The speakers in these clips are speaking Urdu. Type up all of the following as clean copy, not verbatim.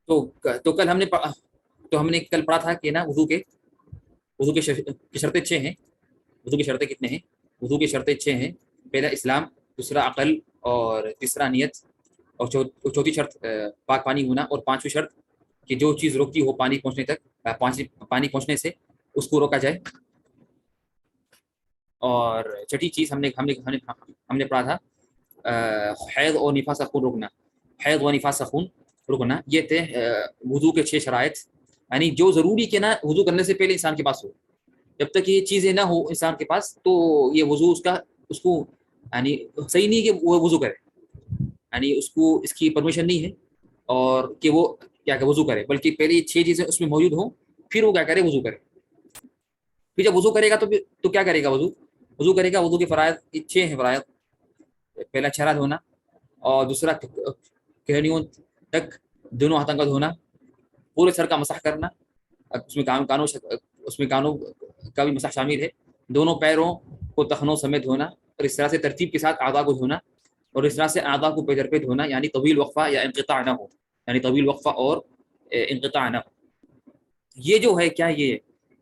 تو کل ہم نے کل پڑھا تھا کہ نا وضو کے شرطیں 6 ہیں. وضو کی شرطیں کتنے ہیں؟ وضو کی شرطیں 6 ہیں. پہلا اسلام، دوسرا عقل، اور تیسرا نیت، اور چوتھی شرط پاک پانی ہونا، اور پانچویں شرط کہ جو چیز روکتی ہو پانی پہنچنے تک، پانی پہنچنے سے اس کو روکا جائے. اور چھٹی چیز ہم نے پڑھا تھا حیض اور نفاس کا خون رکنا. حیض و نفاس کا خون رکنا یہ تھے وضو کے 6 شرائط. یعنی جو ضروری کہ نا وضو کرنے سے پہلے انسان کے پاس ہو. جب تک یہ چیزیں نہ ہو انسان کے پاس تو یہ وضو اس کو یعنی صحیح نہیں کہ وہ وضو کرے. یعنی اس کی پرمیشن نہیں ہے اور کہ وہ کیا کہ وضو کرے، بلکہ پہلے یہ 6 چیزیں اس میں موجود ہوں پھر وہ کیا کرے، وضو کرے. پھر جب وضو کرے گا تو کیا کرے گا، وضو کرے گا. وضو کے فرائض 6 ہیں فرائض. پہلا چہرہ دھونا، اور دوسرا کہنیوں تک دونوں ہاتھوں کا دھونا، پورے سر کا مسح کرنا، اس میں کانوں کا بھی مسح شامل ہے. دونوں پیروں کو ٹخنوں سمیت دھونا، اور اس طرح سے ترتیب کے ساتھ اعضاء کو دھونا، اور اس طرح سے اعضاء کو پہ پہ دھونا. یعنی طویل وقفہ یا انقطاع نہ ہو، یعنی طویل وقفہ اور انقطاع نہ ہو. یہ جو ہے کیا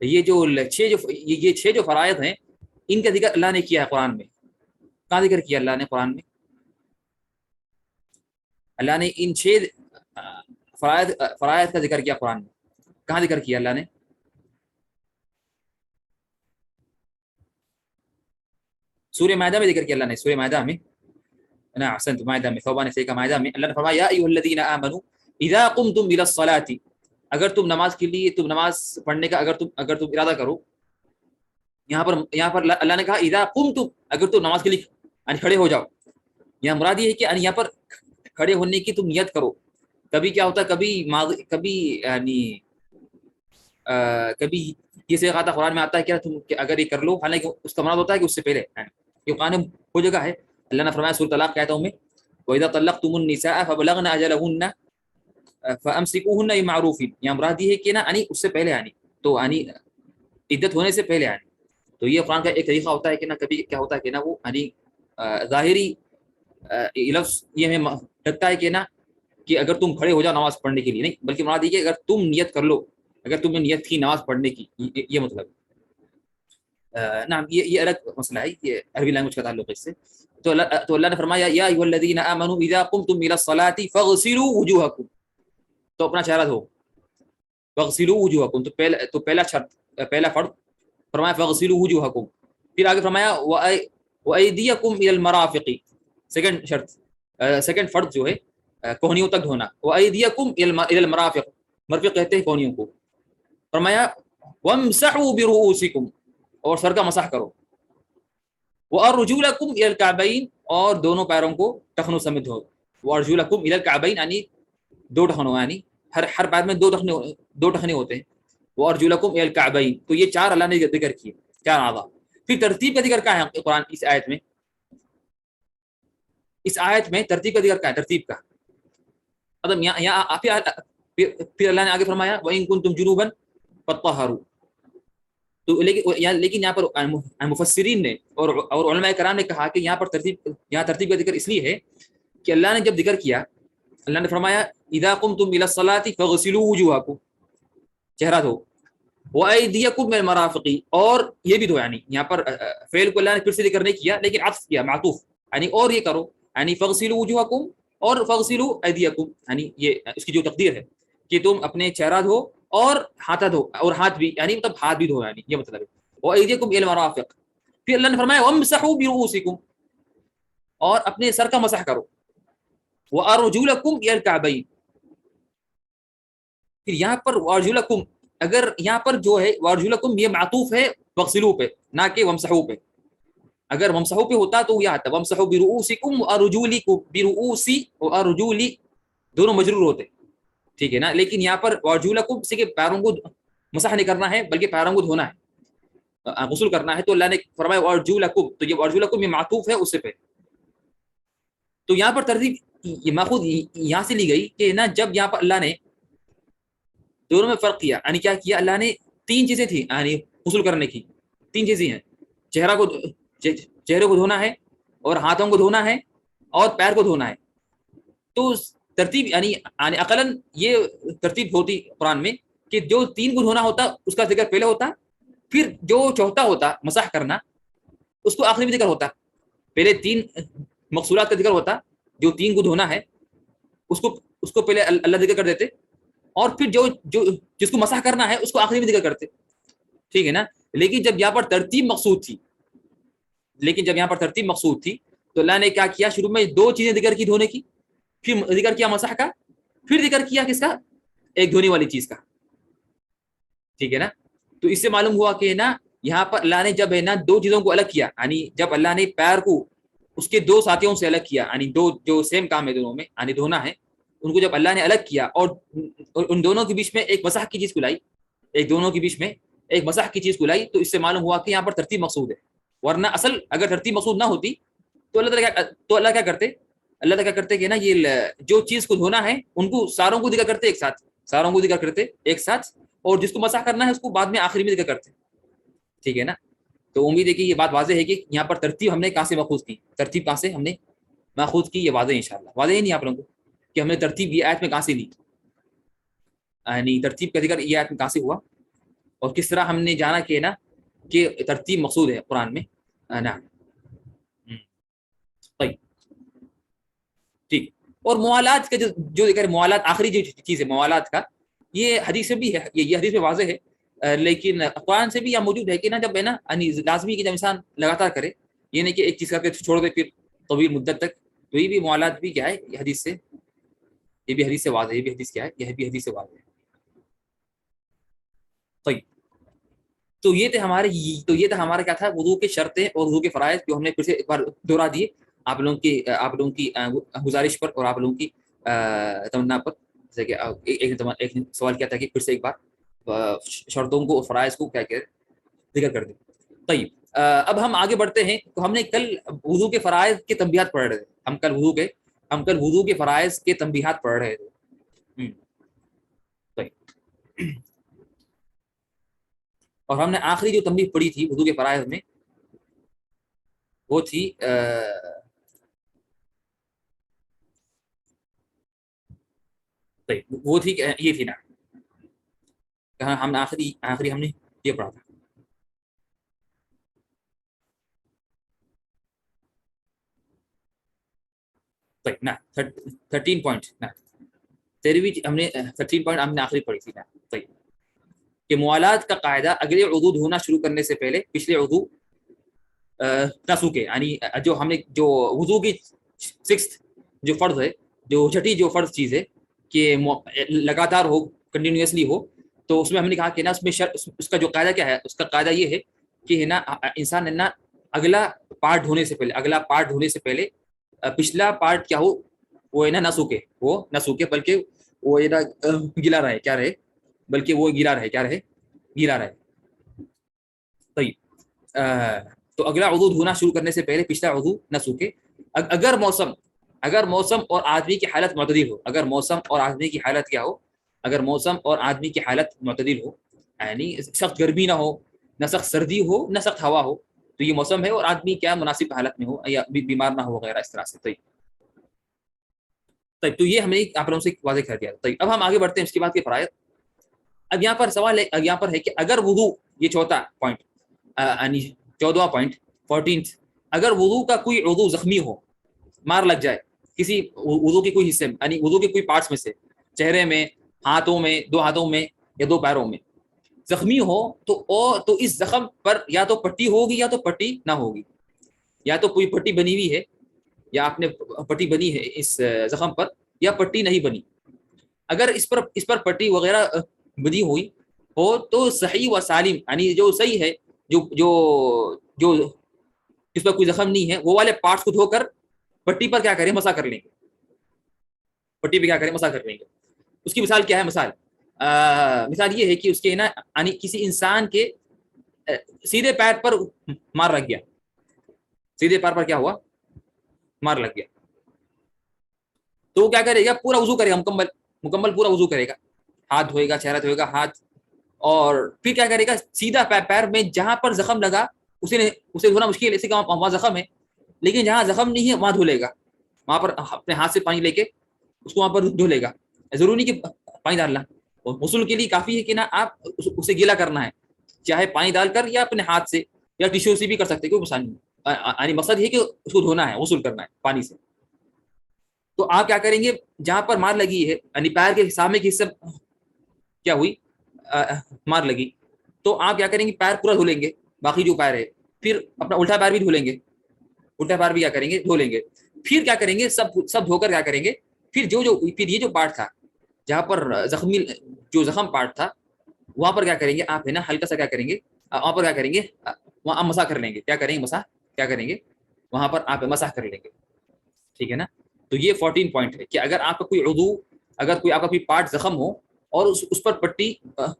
یہ جو 6 جو فرائض ہیں ان کا ذکر اللہ نے کیا ہے قرآن میں. کہاں ذکر کیا اللہ نے قرآن میں؟ اللہ نے ان 6 فرائض کا ذکر کیا قرآن میں. کہاں ذکر کیا اللہ نے؟ سورہ مائدہ میں ذکر کیا اللہ نے. سورہ مائدہ میں نا احسنت، مائدہ میں ثوبان سے کا مائدہ میں اللہ نے فرمایا یا ایھا الذین آمنوا اذا قمتم الى الصلاۃ، اگر تم نماز کے لیے نماز پڑھنے کا اگر تم ارادہ کرو. یہاں پر اللہ نے کہا اذا قمتم، اگر تم نماز کے لیے یعنی کھڑے ہو جاؤ. یہاں مراد یہ ہے کہ یہاں پر کھڑے ہونے کی تم نیت کرو. کبھی کیا ہوتا ہے، کبھی یہ صیغہ آتا قرآن میں آتا ہے کہ اگر یہ کر لو، حالانکہ اس کا مراد ہوتا ہے کہ اس سے پہلے. یہ قرآن وہ جگہ ہے. اللہ نے فرمایا سورۃ طلاق کی آیتوں میں وَإِذَا طَلَّقْتُمُ النِّسَاءَ فَبَلَغْنَ أَجَلَهُنَّ فَأَمْسِكُوهُنَّ بِمَعْرُوفٍ. یہاں مراد یہ ہے کہ نا اس سے پہلے تو عدت ہونے سے پہلے تو یہ قرآن کا ایک طریقہ ہوتا ہے کہ نا کبھی کیا ہوتا ہے کہ نا وہ ظاہری لفظ یہ ہمیں لگتا ہے کہ نا کہ اگر تم کھڑے ہو جاؤ نماز پڑھنے کے لیے، نہیں بلکہ مراد یہ کہ اگر تم نیت کر لو، اگر تم نے نیت کی نماز پڑھنے کی، یہ مطلب نعم یہ الگ مسئلہ ہے، یہ عربی لینگویج کا تعلق ہے اس سے. تو اللہ نے فرمایا یا ایھا الذین آمنوا اذا قمتم الى الصلاۃ فاغسلوا وجوہکم، تو اپنا چہرہ دھو. فاغسلوا وجوہکم تو پہلا فرض فرمایا فاغسلوا وجوہکم. پھر آگے فرمایا وایدیکم الى المرافق، سیکنڈ شرط، سیکنڈ فرض جو ہے کوہنیوں تک دھونا. وایدیکم الى المرافق، مرفق کہتے ہیں کوہنیوں کو. فرمایا وامسحوا برؤوسکم، اور سر کا مسح کرو. وارجلکم الی الکعبین، اور دونوں پیروں کو ٹخنوں سمیت دھو. وارجلکم الی الکعبین یعنی 2 ٹخنوں، یعنی ہر پیر میں 2 ٹخنے ہوتے ہیں. وارجلکم الی الکعبین، تو یہ 4 اللہ نے ذکر کیے، 4 اعضاء. پھر ترتیب کا ذکر کیا ہے قرآن اس آیت میں؟ اس آیت میں ترتیب کا ذکر کیا ہے؟ ترتیب کا مطلب یہاں پھر اللہ نے آگے فرمایا وَإِن كُنتُمْ جُنُوبًا فَطَّهَّرُوا. تو لیکن یہاں پر مفسرین نے اور علماء کرام نے کہا کہ یہاں ترتیب کا ذکر اس لیے ہے کہ اللہ نے جب ذکر کیا، اللہ نے فرمایا اذا قمتم الى الصلاۃ فاغسلوا وجوہکم، چہرہ دھو. وایدیکم من المرافق، اور یہ بھی دھو. یعنی یہاں پر فعل کو اللہ نے پھر سے ذکر نہیں کیا لیکن عطف کیا، معطوف. یعنی اور یہ کرو، یعنی فاغسلوا وجوہکم اور فاغسلوا ایدیکم. یعنی یہ اس کی جو تقدیر ہے کہ تم اپنے چہرہ دھو اور ہاتھ دھو، اور ہاتھ بھی، یعنی مطلب ہاتھ بھی دھو، یعنی یہ مطلب ہے. وایدیکم الی المرافق. پھر اللہ نے فرمایا وامسحوا برؤوسکم، اور اپنے سر کا مسح کرو. وارجلکم الی الکعبین. پھر یہاں پر وارجلکم، اگر یہاں پر جو ہے وارجلکم یہ معطوف ہے وغسلوا پہ، نہ کہ وامسحوا پہ. اگر وامسحوا پہ ہوتا تو یہ آتا وامسحوا برؤوسکم وارجلکم، برؤوسی وارجلی دونوں مجرور ہوتے، ٹھیک ہے نا. لیکن یہاں پر وارجلکم سے کہ پیروں کو مسح نہیں کرنا ہے بلکہ پیروں کو دھونا ہے، غسل کرنا ہے. تو اللہ نے فرمایا وارجلکم، تو یہ وارجلکم یہ معطوف ہے اس سے پہ. تو یہاں پر ترتیب یہ ماخوذ یہاں سے لی گئی کہ نا جب یہاں پر اللہ نے دونوں میں فرق کیا، یعنی کیا کیا اللہ نے؟ 3 چیزیں تھیں یعنی غسل کرنے کی. 3 چیزیں ہیں، چہرے کو دھونا ہے، اور ہاتھوں کو دھونا ہے، اور پیر کو دھونا ہے. تو ترتیب یعنی عقلاً یہ ترتیب ہوتی قرآن میں کہ جو 3 گن ہونا ہوتا اس کا ذکر پہلے ہوتا، پھر جو چوتھا ہوتا مسح کرنا اس کو آخری میں ذکر ہوتا. پہلے 3 مقصورات کا ذکر ہوتا، جو 3 گن ہونا ہے اس کو پہلے اللہ ذکر کر دیتے، اور پھر جو جس کو مسح کرنا ہے اس کو آخری میں ذکر کرتے. ٹھیک ہے نا. لیکن جب یہاں پر ترتیب مقصود تھی تو اللہ نے کیا کیا، شروع میں 2 چیزیں ذکر کی دھونے کی، پھر ذکر کیا مسح کا، پھر ذکر کیا کس کا، ایک دھونے والی چیز کا. ٹھیک ہے نا. تو اس سے معلوم ہوا کہ نا یہاں پر اللہ نے جب ہے نا 2 چیزوں کو الگ کیا، یعنی جب اللہ نے پیر کو اس کے 2 ساتھیوں سے الگ کیا، یعنی 2 جو سیم کام ہے دونوں میں، یعنی دھونا ہے، ان کو جب اللہ نے الگ کیا اور ان دونوں کے بیچ میں ایک مسح کی چیز کو لائی، تو اس سے معلوم ہوا کہ یہاں پر ترتیب مقصود ہے. ورنہ اصل اگر ترتیب مقصود نہ ہوتی تو اللہ کیا کرتے کہ نا یہ جو چیز کو دھونا ہے ان کو ساروں کو ذکر کرتے ایک ساتھ، اور جس کو مسح کرنا ہے اس کو بعد میں آخری میں ذکر کرتے. ٹھیک ہے نا. تو امید ہے کہ یہ بات واضح ہے کہ یہاں پر ترتیب ہم نے کہاں سے ماخوذ کی، یہ واضح ہے انشاءاللہ. واضح ہے نہیں آپ لوگوں کو کہ ہم نے ترتیب یہ آیت میں کہاں سے لی، یعنی ترتیب کا ذکر یہ آیت میں کہاں سے ہوا، اور کس طرح ہم نے جانا کہ نا کہ ترتیب مقصود ہے قرآن میں. نا ٹھیک. اور موالات کا جو ذکر، موالات آخری جو چیز ہے موالات کا، یہ حدیث میں بھی ہے، یہ حدیث میں واضح ہے، لیکن قرآن سے بھی یہ موجود ہے کہ نا جب ہے نا لازمی کہ جب انسان لگاتار کرے، یہ نہیں کہ ایک چیز کر کے چھوڑ دے پھر طویل مدت تک، تو یہ بھی موالات بھی کیا ہے، یہ حدیث سے واضح ہے. یہ بھی حدیث سے واضح ہے. طيب. تو یہ تھا ہمارا کیا تھا، وضو کے شرطیں اور وضو کے فرائض، جو ہم نے پھر سے ایک بار دہرا دیے آپ لوگوں کی گزارش پر اور آپ لوگوں کی تمنا پر. جیسے کہ ایک سوال کیا تھا کہ پھر سے ایک بار شرطوں کو اور فرائض کو کیا ذکر کر دیں. طيب. اب ہم آگے بڑھتے ہیں. تو ہم نے کل وضو کے فرائض کے تنبیہات پڑھ رہے تھے. ہم کل وضو کے فرائض کے تنبیہات پڑھ رہے تھے. طيب. اور ہم نے آخری جو تنبیہ پڑھی تھی وضو کے فرائض میں وہ تھی یہ تھی نا، کہاں ہم نے آخری ہم نے یہ پڑھا تھا. طيب نا 13 پوائنٹ نا 13 ہم نے 13 پوائنٹ ہم نے آخری پڑھی تھی نا. طيب. کہ موالات کا قاعدہ اگلے عضو دھونا شروع کرنے سے پہلے پچھلے عضو نہ سوکھے، یعنی جو ہم نے جو وضو کی 6 جو فرض ہے، جو چھٹی جو فرض چیز ہے کہ لگاتار ہو، کنٹینیوسلی ہو، تو اس میں ہم نے کہا کہ نا اس کا جو قاعدہ کیا ہے، اس کا قاعدہ یہ ہے کہ نا انسان نا اگلا پارٹ دھونے سے پہلے پچھلا پارٹ کیا ہو، وہ نا نہ سوکھے بلکہ وہ نا گیلا رہے، بلکہ وہ گیلا رہے. طيب. تو اگلا عضو دھونا شروع کرنے سے پہلے پچھلا عضو نہ سوکھے اگر موسم اور آدمی کی حالت معتدل ہو. اگر موسم اور آدمی کی حالت معتدل ہو، یعنی سخت گرمی نہ ہو، نہ سخت سردی ہو، نہ سخت ہوا ہو، تو یہ موسم ہے، اور آدمی کیا مناسب حالت میں ہو یا بیمار نہ ہو وغیرہ اس طرح سے. طيب. تو یہ ہم نے آپ لوگوں سے واضح کر دیا. طيب. اب ہم آگے بڑھتے ہیں اس کے بعد کے فرائض. اب یہاں پر سوال ہے کہ اگر وضو، یہ چوتھا پوائنٹ، یعنی 14واں پوائنٹ 14، اگر وضو کا کوئی عضو زخمی ہو، مار لگ جائے کسی وضو کے کوئی حصے میں، یعنی وضو کے کوئی پارٹس میں سے، چہرے میں، ہاتھوں میں، 2 ہاتھوں میں یا 2 پیروں میں زخمی ہو، تو اس زخم پر یا تو پٹی ہوگی یا تو پٹی نہ ہوگی. یا تو کوئی پٹی بنی ہوئی ہے، یا آپ نے پٹی بنی ہے اس زخم پر، یا پٹی نہیں بنی. اگر اس پر پٹی وغیرہ بنی ہوئی ہو تو صحیح و سالم، یعنی جو صحیح ہے، جو اس پر کوئی زخم نہیں ہے، وہ والے پارٹس کو دھو کر پٹی پر کیا کریں، مسح کر لیں گے. اس کی مثال کیا ہے؟ مثال یہ ہے کہ اس کے نا یعنی کسی انسان کے سیدھے پیر پر مار لگ گیا، سیدھے پیر پر کیا ہوا، مار لگ گیا، تو وہ کیا کرے گا، پورا وضو کرے گا، مکمل پورا وضو کرے گا، ہاتھ دھوئے گا، چہرہ دھوئے گا، ہاتھ، اور پھر کیا کرے گا، سیدھا پیر میں جہاں پر زخم لگا اسے دھونا مشکل ہے، اسی کا وہاں زخم ہے، لیکن جہاں زخم نہیں ہے وہاں دھو لے گا، وہاں پر اپنے ہاتھ سے پانی لے کے اس کو وہاں پر دھو لے گا. ضروری نہیں کہ پانی ڈالنا, غسل کے لیے کافی ہے کہ نا آپ اسے گیلا کرنا ہے, چاہے پانی ڈال کر یا اپنے ہاتھ سے یا ٹیشو سے بھی کر سکتے, کوئی مسئلہ نہیں. یعنی مقصد یہ کہ اس کو دھونا ہے, غسل کرنا ہے پانی سے. تو آپ کیا کریں گے, جہاں پر مار لگی ہے یعنی پیر کے سامنے کے حصے کیا ہوئی مار لگی, تو آپ کیا کریں گے, پیر پورا دھو لیں گے, باقی جو پیر ہے, پھر اپنا الٹا پیر بھی دھو لیں گے, الٹا پیر بھی کیا کریں گے, دھو لیں گے. پھر کیا کریں گے, سب دھو کر کیا کریں گے, پھر یہ جو پارٹ تھا جہاں پر زخم پارٹ تھا, وہاں پر کیا کریں گے آپ ہے نا, ہلکا سا کیا کریں گے, وہاں پر کیا کریں گے, وہاں مسح کر لیں گے. کیا کریں گے, مسح کیا کریں گے, وہاں پر آپ مسح کر لیں گے. ٹھیک ہے نا. تو یہ 14 پوائنٹ ہے کہ اگر آپ کا کوئی عضو, اگر کوئی آپ کا کوئی پارٹ زخم ہو اور اس پر پٹی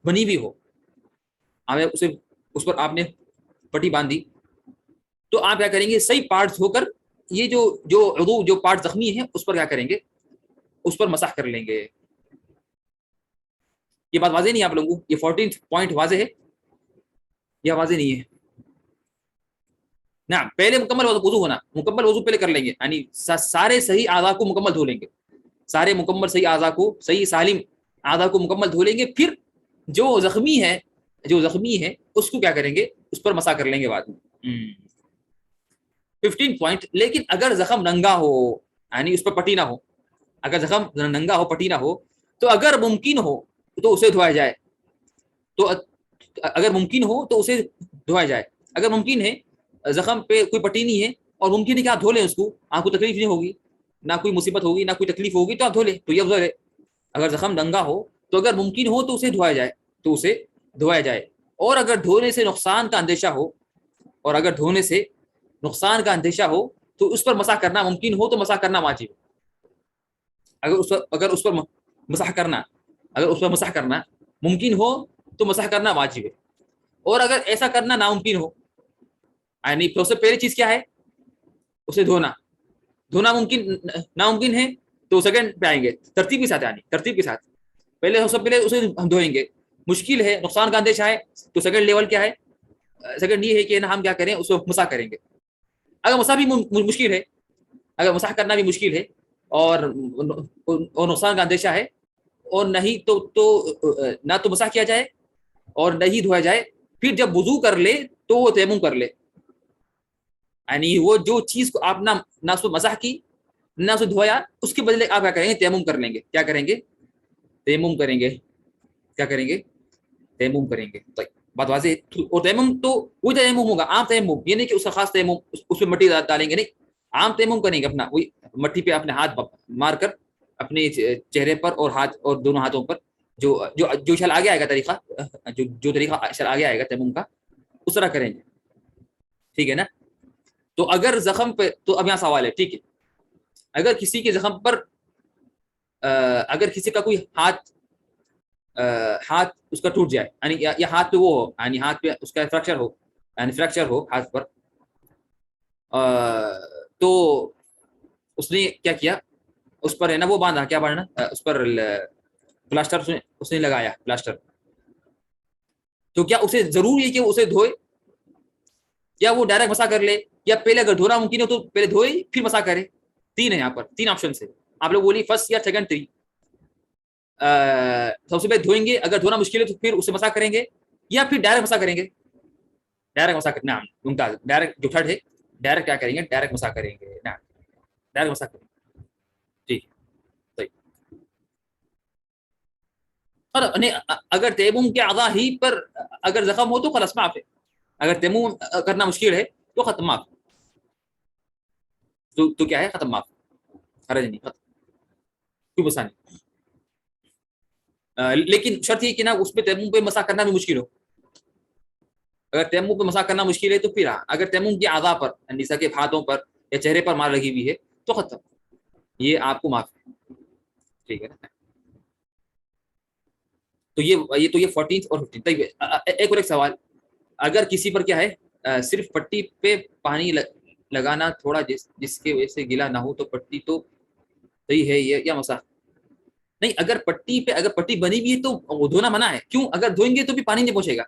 بنی بھی ہو, اس پر آپ نے پٹی باندھی, تو آپ کیا کریں گے, صحیح پارٹس ہو کر یہ جو عضو جو پارٹ زخمی ہے اس پر کیا کریں گے, اس پر مسح کر لیں گے. یہ بات واضح نہیں آپ لوگوں کو, یہ 14 پوائنٹ واضح ہے یا واضح نہیں ہے؟ نا پہلے مکمل وضو ہونا, مکمل وضو پہلے کر لیں گے, یعنی سارے صحیح اعضاء کو مکمل دھو لیں گے, سارے مکمل صحیح اعضاء کو, صحیح سالم اعضاء کو مکمل دھو لیں گے. پھر جو زخمی ہے اس کو کیا کریں گے, اس پر مسح کر لیں گے بعد میں. 15 پوائنٹ. لیکن اگر زخم ننگا ہو, یعنی اس پر پٹی نہ ہو, اگر زخم ننگا ہو, پٹی نہ ہو, تو اگر ممکن ہو تو اسے دھویا جائے. تو اگر ممکن ہو تو اسے دھویا جائے. اگر ممکن ہے, زخم پہ کوئی پٹی نہیں ہے اور ممکن ہے کہ آپ دھو لیں اس کو, آپ کو تکلیف نہیں ہوگی, نہ کوئی مصیبت ہوگی, نہ کوئی تکلیف ہوگی, تو آپ دھو لیں, تو یہ افضل ہے. اگر زخم ننگا ہو تو اگر ممکن ہو تو اسے دھویا جائے, اور اگر دھونے سے نقصان کا اندیشہ ہو تو اس پر مسح کرنا ممکن ہو تو مسح کرنا واجب ہے. اگر اس پر مسح کرنا ممکن ہو تو مسح کرنا واجب ہے. اور اگر ایسا کرنا ناممکن ہو, یعنی سب سے پہلی چیز کیا ہے, اسے دھونا ناممکن ہے, تو سیکنڈ پہ آئیں گے, ترتیب کے ساتھ پہلے سب پہلے اسے ہم دھوئیں گے. مشکل ہے, نقصان کا اندیشہ ہے, تو سیکنڈ لیول کیا ہے, سیکنڈ یہ ہے کہ ہم کیا کریں, اس کو مسح کریں گے. اگر مسح بھی مشکل ہے, اگر مسح کرنا بھی مشکل ہے اور نقصان کا اندیشہ ہے, اور نہیں تو نہ تو مسح کیا جائے اور نہیں دھویا جائے, پھر جب وضو کر لے تو وہ تیمم کر لے. یعنی وہ جو چیز کو آپ نہ اس کو مسح کی نہ اسے دھویا, اس کے بدلے آپ کیا کریں گے, تیمم کر لیں گے. کیا کریں گے, تیمم کریں گے. تیمم کریں گے. طيب بات واضح ہے. اور تیمم تو وہی تیمم ہوگا, عام تیمم, یہ نہیں کہ اس کا خاص تیمم, اس پہ مٹی ڈالیں گے, نہیں, عام تیمم کریں گے. اپنا وہی مٹی پہ اپنے ہاتھ مار کر اپنے چہرے پر اور دونوں ہاتھوں پر جو شل آگے آئے گا طریقہ, جو طریقہ شل آگے آئے گا تیمم کا, اس طرح کریں گے. ٹھیک ہے نا. تو اگر زخم پہ, تو اب یہاں سوال ہے, ٹھیک ہے, اگر کسی کے زخم پر اگر کسی کا کوئی ہاتھ اس کا ٹوٹ جائے, یعنی یا ہاتھ پہ وہ ہو, یعنی ہاتھ پہ اس کا فریکچر ہو ہاتھ پر, تو اس نے کیا کیا, اس پر ہے نا وہ باندھا, کیا باندھنا, اس پر پلاسٹر اس نے لگایا, پلاسٹر. تو کیا اسے ضروری ہے کہ اسے دھوئے, یا وہ ڈائریکٹ مسح کر لے, یا پہلے اگر دھونا ممکن ہو تو پہلے دھوئے پھر مسح کرے؟ تین ہے یہاں پر, تین آپشن ہے. آپ لوگ بولیے فرسٹ یا سیکنڈ, تھری. سب سے پہلے دھوئیں گے, اگر دھونا مشکل ہے تو پھر اسے مسح کریں گے, یا پھر ڈائریکٹ مسح کریں گے. ڈائریکٹ مسح کرنا ممتاز. ڈائریکٹ جو تھرڈ ہے, ڈائریکٹ کیا کریں گے, ڈائریکٹ مسح کریں گے. ڈائریکٹ مسح کریں گے. ٹھیک ہے. اور اگر تیمم کے اعضاء ہی پر اگر زخم ہو تو خلاص معاف ہے. اگر تیمم کرنا مشکل ہے تو ختم, معاف. تو کیا ہے, ختم, معاف, حرج نہیں, ختم, کوئی مسئلہ نہیں. لیکن شرط یہ کہ نا اس پہ تیمم پہ مسح کرنا بھی مشکل ہو. اگر تیمم پہ مسح کرنا مشکل ہے تو پھر اگر تیمم کے اعضاء پر, یعنی کے ہاتھوں پر یا چہرے پر مار لگی ہوئی ہے تو ختم, یہ آپ کو معاف ہے. ٹھیک ہے نا. تو یہ 14 اور 15. ایک اور ایک سوال, اگر کسی پر کیا ہے, صرف پٹی پہ پانی لگانا تھوڑا, جس کے وجہ سے گیلا نہ ہو, تو پٹی تو صحیح ہے, یہ کیا مسح نہیں. اگر پٹی بنی ہوئی ہے تو دھونا منع ہے. کیوں؟ اگر دھوئیں گے تو بھی پانی نہیں پہنچے گا,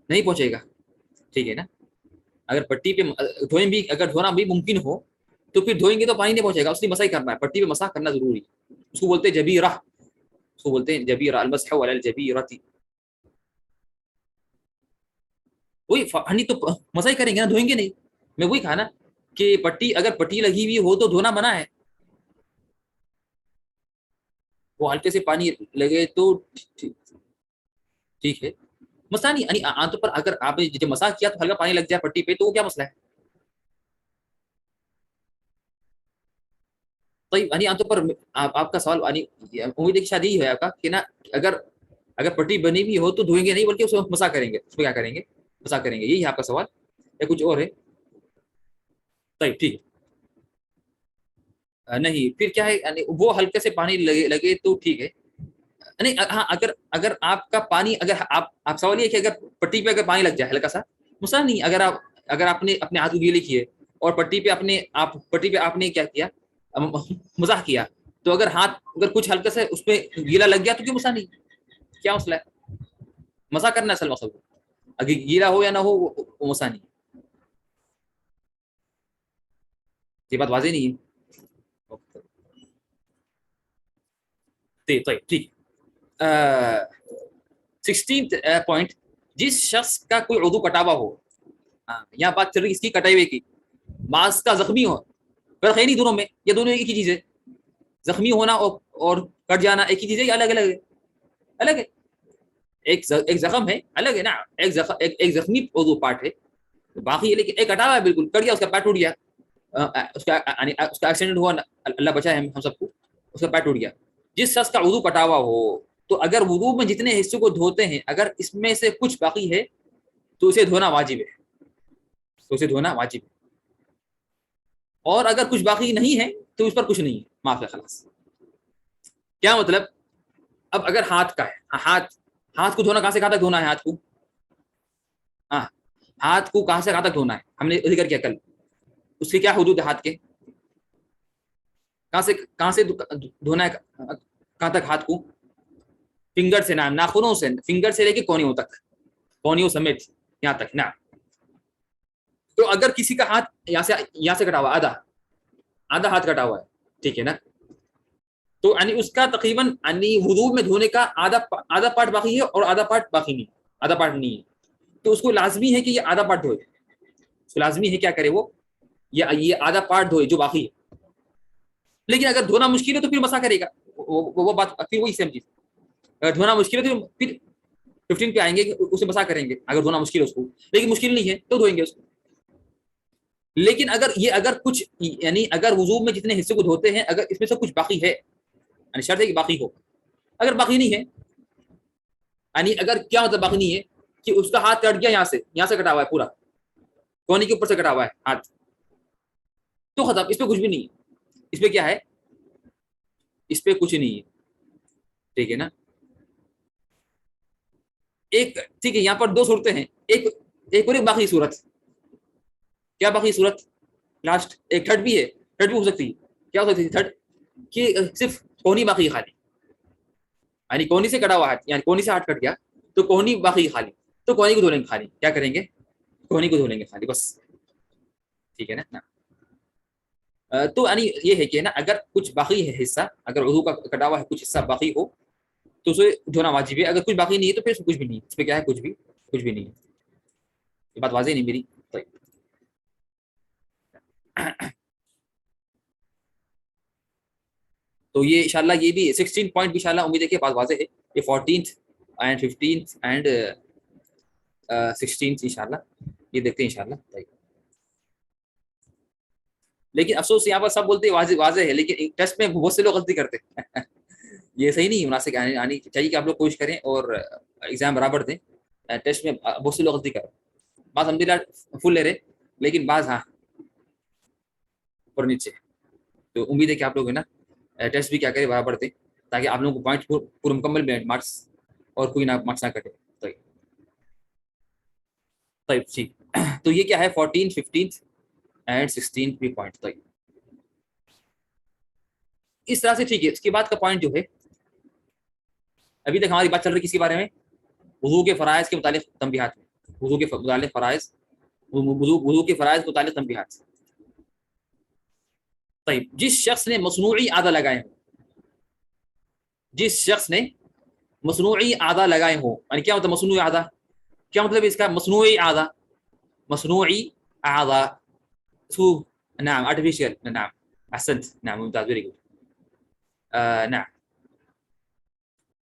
نہیں پہنچے گا. ٹھیک ہے نا. اگر پٹی پہ دھوئیں بھی, اگر دھونا بھی ممکن ہو تو پھر دھوئیں گے تو پانی نہیں پہنچے گا، اس لیے مسح کرنا ہے، پٹی پہ مسح کرنا ضروری ہے، اس کو بولتے ہیں جبیرہ، اس کو بولتے ہیں جبیرہ، المسح علی الجبیرۃ، وہی ہنی تو مسح ہی کریں گے نا، دھوئیں گے نہیں، میں وہی کہا نا کہ پٹی اگر پٹی لگی ہوئی ہو تو دھونا منع ہے، وہ ہلکے سے پانی لگے تو ٹھیک ہے، مسئلہ نہیں، یعنی عام طور پر اگر آپ نے جب مسح کیا تو ہلکا پانی لگ جائے پٹی پہ تو وہ کیا مسئلہ ہے؟ طيب یعنی عام طور پر آپ کا سوال یعنی امید ہے کہ شاید یہی ہے آپ کا کہ نا اگر اگر پٹی بنی ہوئی ہو تو دھوئیں گے نہیں بلکہ اس کو مسح کریں گے، اس کو کیا کریں گے؟ مسح کریں گے، یہی ہے آپ کا سوال یا کچھ اور ہے؟ طيب ٹھیک ہے، نہیں پھر کیا ہے، یعنی وہ ہلکے سے پانی لگے تو ٹھیک ہے، نہیں ہاں اگر اگر آپ کا پانی اگر آپ سوال یہ کہ اگر پٹی پہ اگر پانی لگ جائے ہلکا سا مسئلہ نہیں، اگر آپ نے اپنے ہاتھ کو گیلے کیے اور پٹی پہ آپ نے کیا کیا، مزاح کیا، تو اگر ہاتھ اگر کچھ ہلکا سے اس پہ گیلا لگ گیا تو کیوں مسئلہ نہیں، کیا مسئلہ ہے؟ مسا کرنا اصل مقصد، اگر گیلا ہو یا نہ ہو وہ مسا نہیں، یہ بات واضح نہیں ہے، طيب ٹھیک، 16 پوائنٹ، جس شخص کا کوئی عضو کٹا ہوا ہو، یہاں بات چل رہی اس کی کٹے ہوئے کی، بعض کا زخمی ہو، فرق ہے نہیں دونوں میں، یہ دونوں ایک ہی چیز ہے، زخمی ہونا اور کٹ جانا ایک ہی چیز ہے یا الگ الگ ہے؟ الگ ہے، ایک زخم ہے الگ ہے نا، ایک زخمی عضو پارٹ ہے باقی ہے، لیکن ایک کٹا ہوا ہے بالکل کٹ گیا، اس کا پیٹ ٹوٹ گیا، اس کا ایکسیڈنٹ ہوا، اللہ بچائے ہم سب کو، اس کا پیٹ ٹوٹ گیا، جس شخص کا وضو کٹا ہوا ہو تو اگر وضو میں جتنے حصوں کو دھوتے ہیں اگر اس میں سے کچھ باقی ہے تو اسے دھونا واجب ہے، تو اسے دھونا واجب ہے، اور اگر کچھ باقی نہیں ہے تو اس پر کچھ نہیں ہے، معاف ہے خلاص، کیا مطلب؟ اب اگر ہاتھ کا ہے، ہاتھ کو دھونا کہاں سے کہاں تک دھونا ہے، ہاتھ کو، ہاں ہاتھ کو کہاں سے کہاں تک دھونا ہے، ہم نے ذکر کیا کل، اس کے کیا حدود ہے ہاتھ کے، کہاں سے دھونا ہے، کہاں تک ہاتھ کو، فنگر سے، نام ناخنوں سے، فنگر سے لے کے کونیوں تک، کونیوں سمیت یہاں تک نا، تو اگر کسی کا ہاتھ یہاں سے کٹا ہوا، آدھا ہاتھ کٹا ہوا ہے، ٹھیک ہے نا، تو یعنی اس کا تقریباً یعنی وضو میں دھونے کا آدھا پارٹ باقی ہے اور آدھا پارٹ باقی نہیں، آدھا پارٹ نہیں ہے، تو اس کو لازمی ہے کہ یہ آدھا پارٹ دھوئے، اس کو لازمی ہے کیا کرے وہ، یہ آدھا پارٹ دھوئے جو باقی ہے، لیکن اگر دھونا مشکل ہے تو پھر مسا کرے گا، وہ بات پھر وہی سیم چیز، اگر دھونا مشکل ہے تو پھر 15 پہ آئیں گے کہ اسے مسا کریں گے، اگر دھونا مشکل ہے اس کو، لیکن مشکل نہیں ہے تو دھوئیں گے اس کو، لیکن اگر کچھ یعنی اگر وضو میں جتنے حصے کو دھوتے ہیں اگر اس میں سے کچھ باقی ہے، یعنی شرط ہے کہ باقی ہو، اگر باقی نہیں ہے، یعنی اگر کیا مطلب باقی نہیں ہے کہ اس کا ہاتھ کٹ گیا، یہاں سے کٹا ہوا ہے پورا، کونے کے اوپر سے کٹا ہوا ہے ہاتھ، تو ختم، اس پہ کچھ بھی نہیں ہے، اس پہ کیا ہے، اس پہ کچھ نہیں ہے، ٹھیک ہے نا، ایک ٹھیک ہے، یہاں پر دو صورتیں ہیں، ایک اور ایک باقی صورت، کیا باقی صورت، لاسٹ ایک تھرڈ بھی ہے، تھرڈ بھی ہو سکتی ہے، کیا ہو سکتی ہے تھرڈ، کہ صرف کونی باقی خالی، یعنی کونی سے کٹا ہوا ہاتھ، یعنی کونی سے ہاتھ کٹ گیا تو کونی باقی خالی، تو کونی کو دھو لیں گے خالی، کیا کریں گے، کونی کو دھو لیں گے خالی بس، ٹھیک ہے نا، تو یعنی یہ ہے کہ نا اگر کچھ باقی ہے حصہ، اگر وضو کا کٹا ہوا ہے کچھ حصہ باقی ہو تو اسے دھونا واجب ہے، اگر کچھ باقی نہیں ہے تو پھر کچھ بھی نہیں، اس پہ کیا ہے، کچھ بھی نہیں ہے، یہ بات واضح نہیں میری، طيب تو یہ انشاءاللہ یہ بھی 16 پوائنٹ بھی انشاءاللہ امید ہے کہ بات واضح ہے، یہ 14th and 15th and 16th انشاءاللہ یہ دیکھتے ہیں انشاءاللہ، طيب لیکن افسوس یہاں پر سب بولتے ہیں واضح ہے، لیکن ٹیسٹ میں بہت سے لوگ غلطی کرتے ہیں یہ صحیح نہیں، مناسب آنی چاہیے کہ آپ لوگ کوشش کریں اور ایگزام برابر دیں، ٹیسٹ میں بہت سے لوگ غلطی کریں، بعض الحمدللہ فل لے رہے لیکن بعض ہاں اوپر نیچے، تو امید ہے کہ آپ لوگ ہے نا ٹیسٹ بھی کیا کریں برابر دیں تاکہ آپ لوگوں کو پوائنٹ پورا مکمل ملے، مارکس اور کوئی نہ مارکس نہ کٹے، طيب ٹھیک، تو یہ کیا ہے 14 15 اینڈ 16 بھی پوائنٹ، طيب اس طرح سے ٹھیک ہے، اس کے بعد کا پوائنٹ جو ہے ابھی تک ہماری بات چل رہی ہے کس کے بارے میں، وضو کے فرائض کے متعلق تنبیہات میں، وضو کے متعلق فرائض، وضو کے فرائض کے متعلق تنبیہات، طيب جس شخص نے مصنوعی اعضا لگائے ہوں، جس شخص نے مصنوعی اعضا لگائے ہوں، یعنی کیا مطلب مصنوعی اعضا؟ کیا مطلب اس کا مصنوعی اعضا؟ مصنوعی اعضا سو نعم artificial، نعم احسنت، نعم ممتاز، ویری گڈ، نعم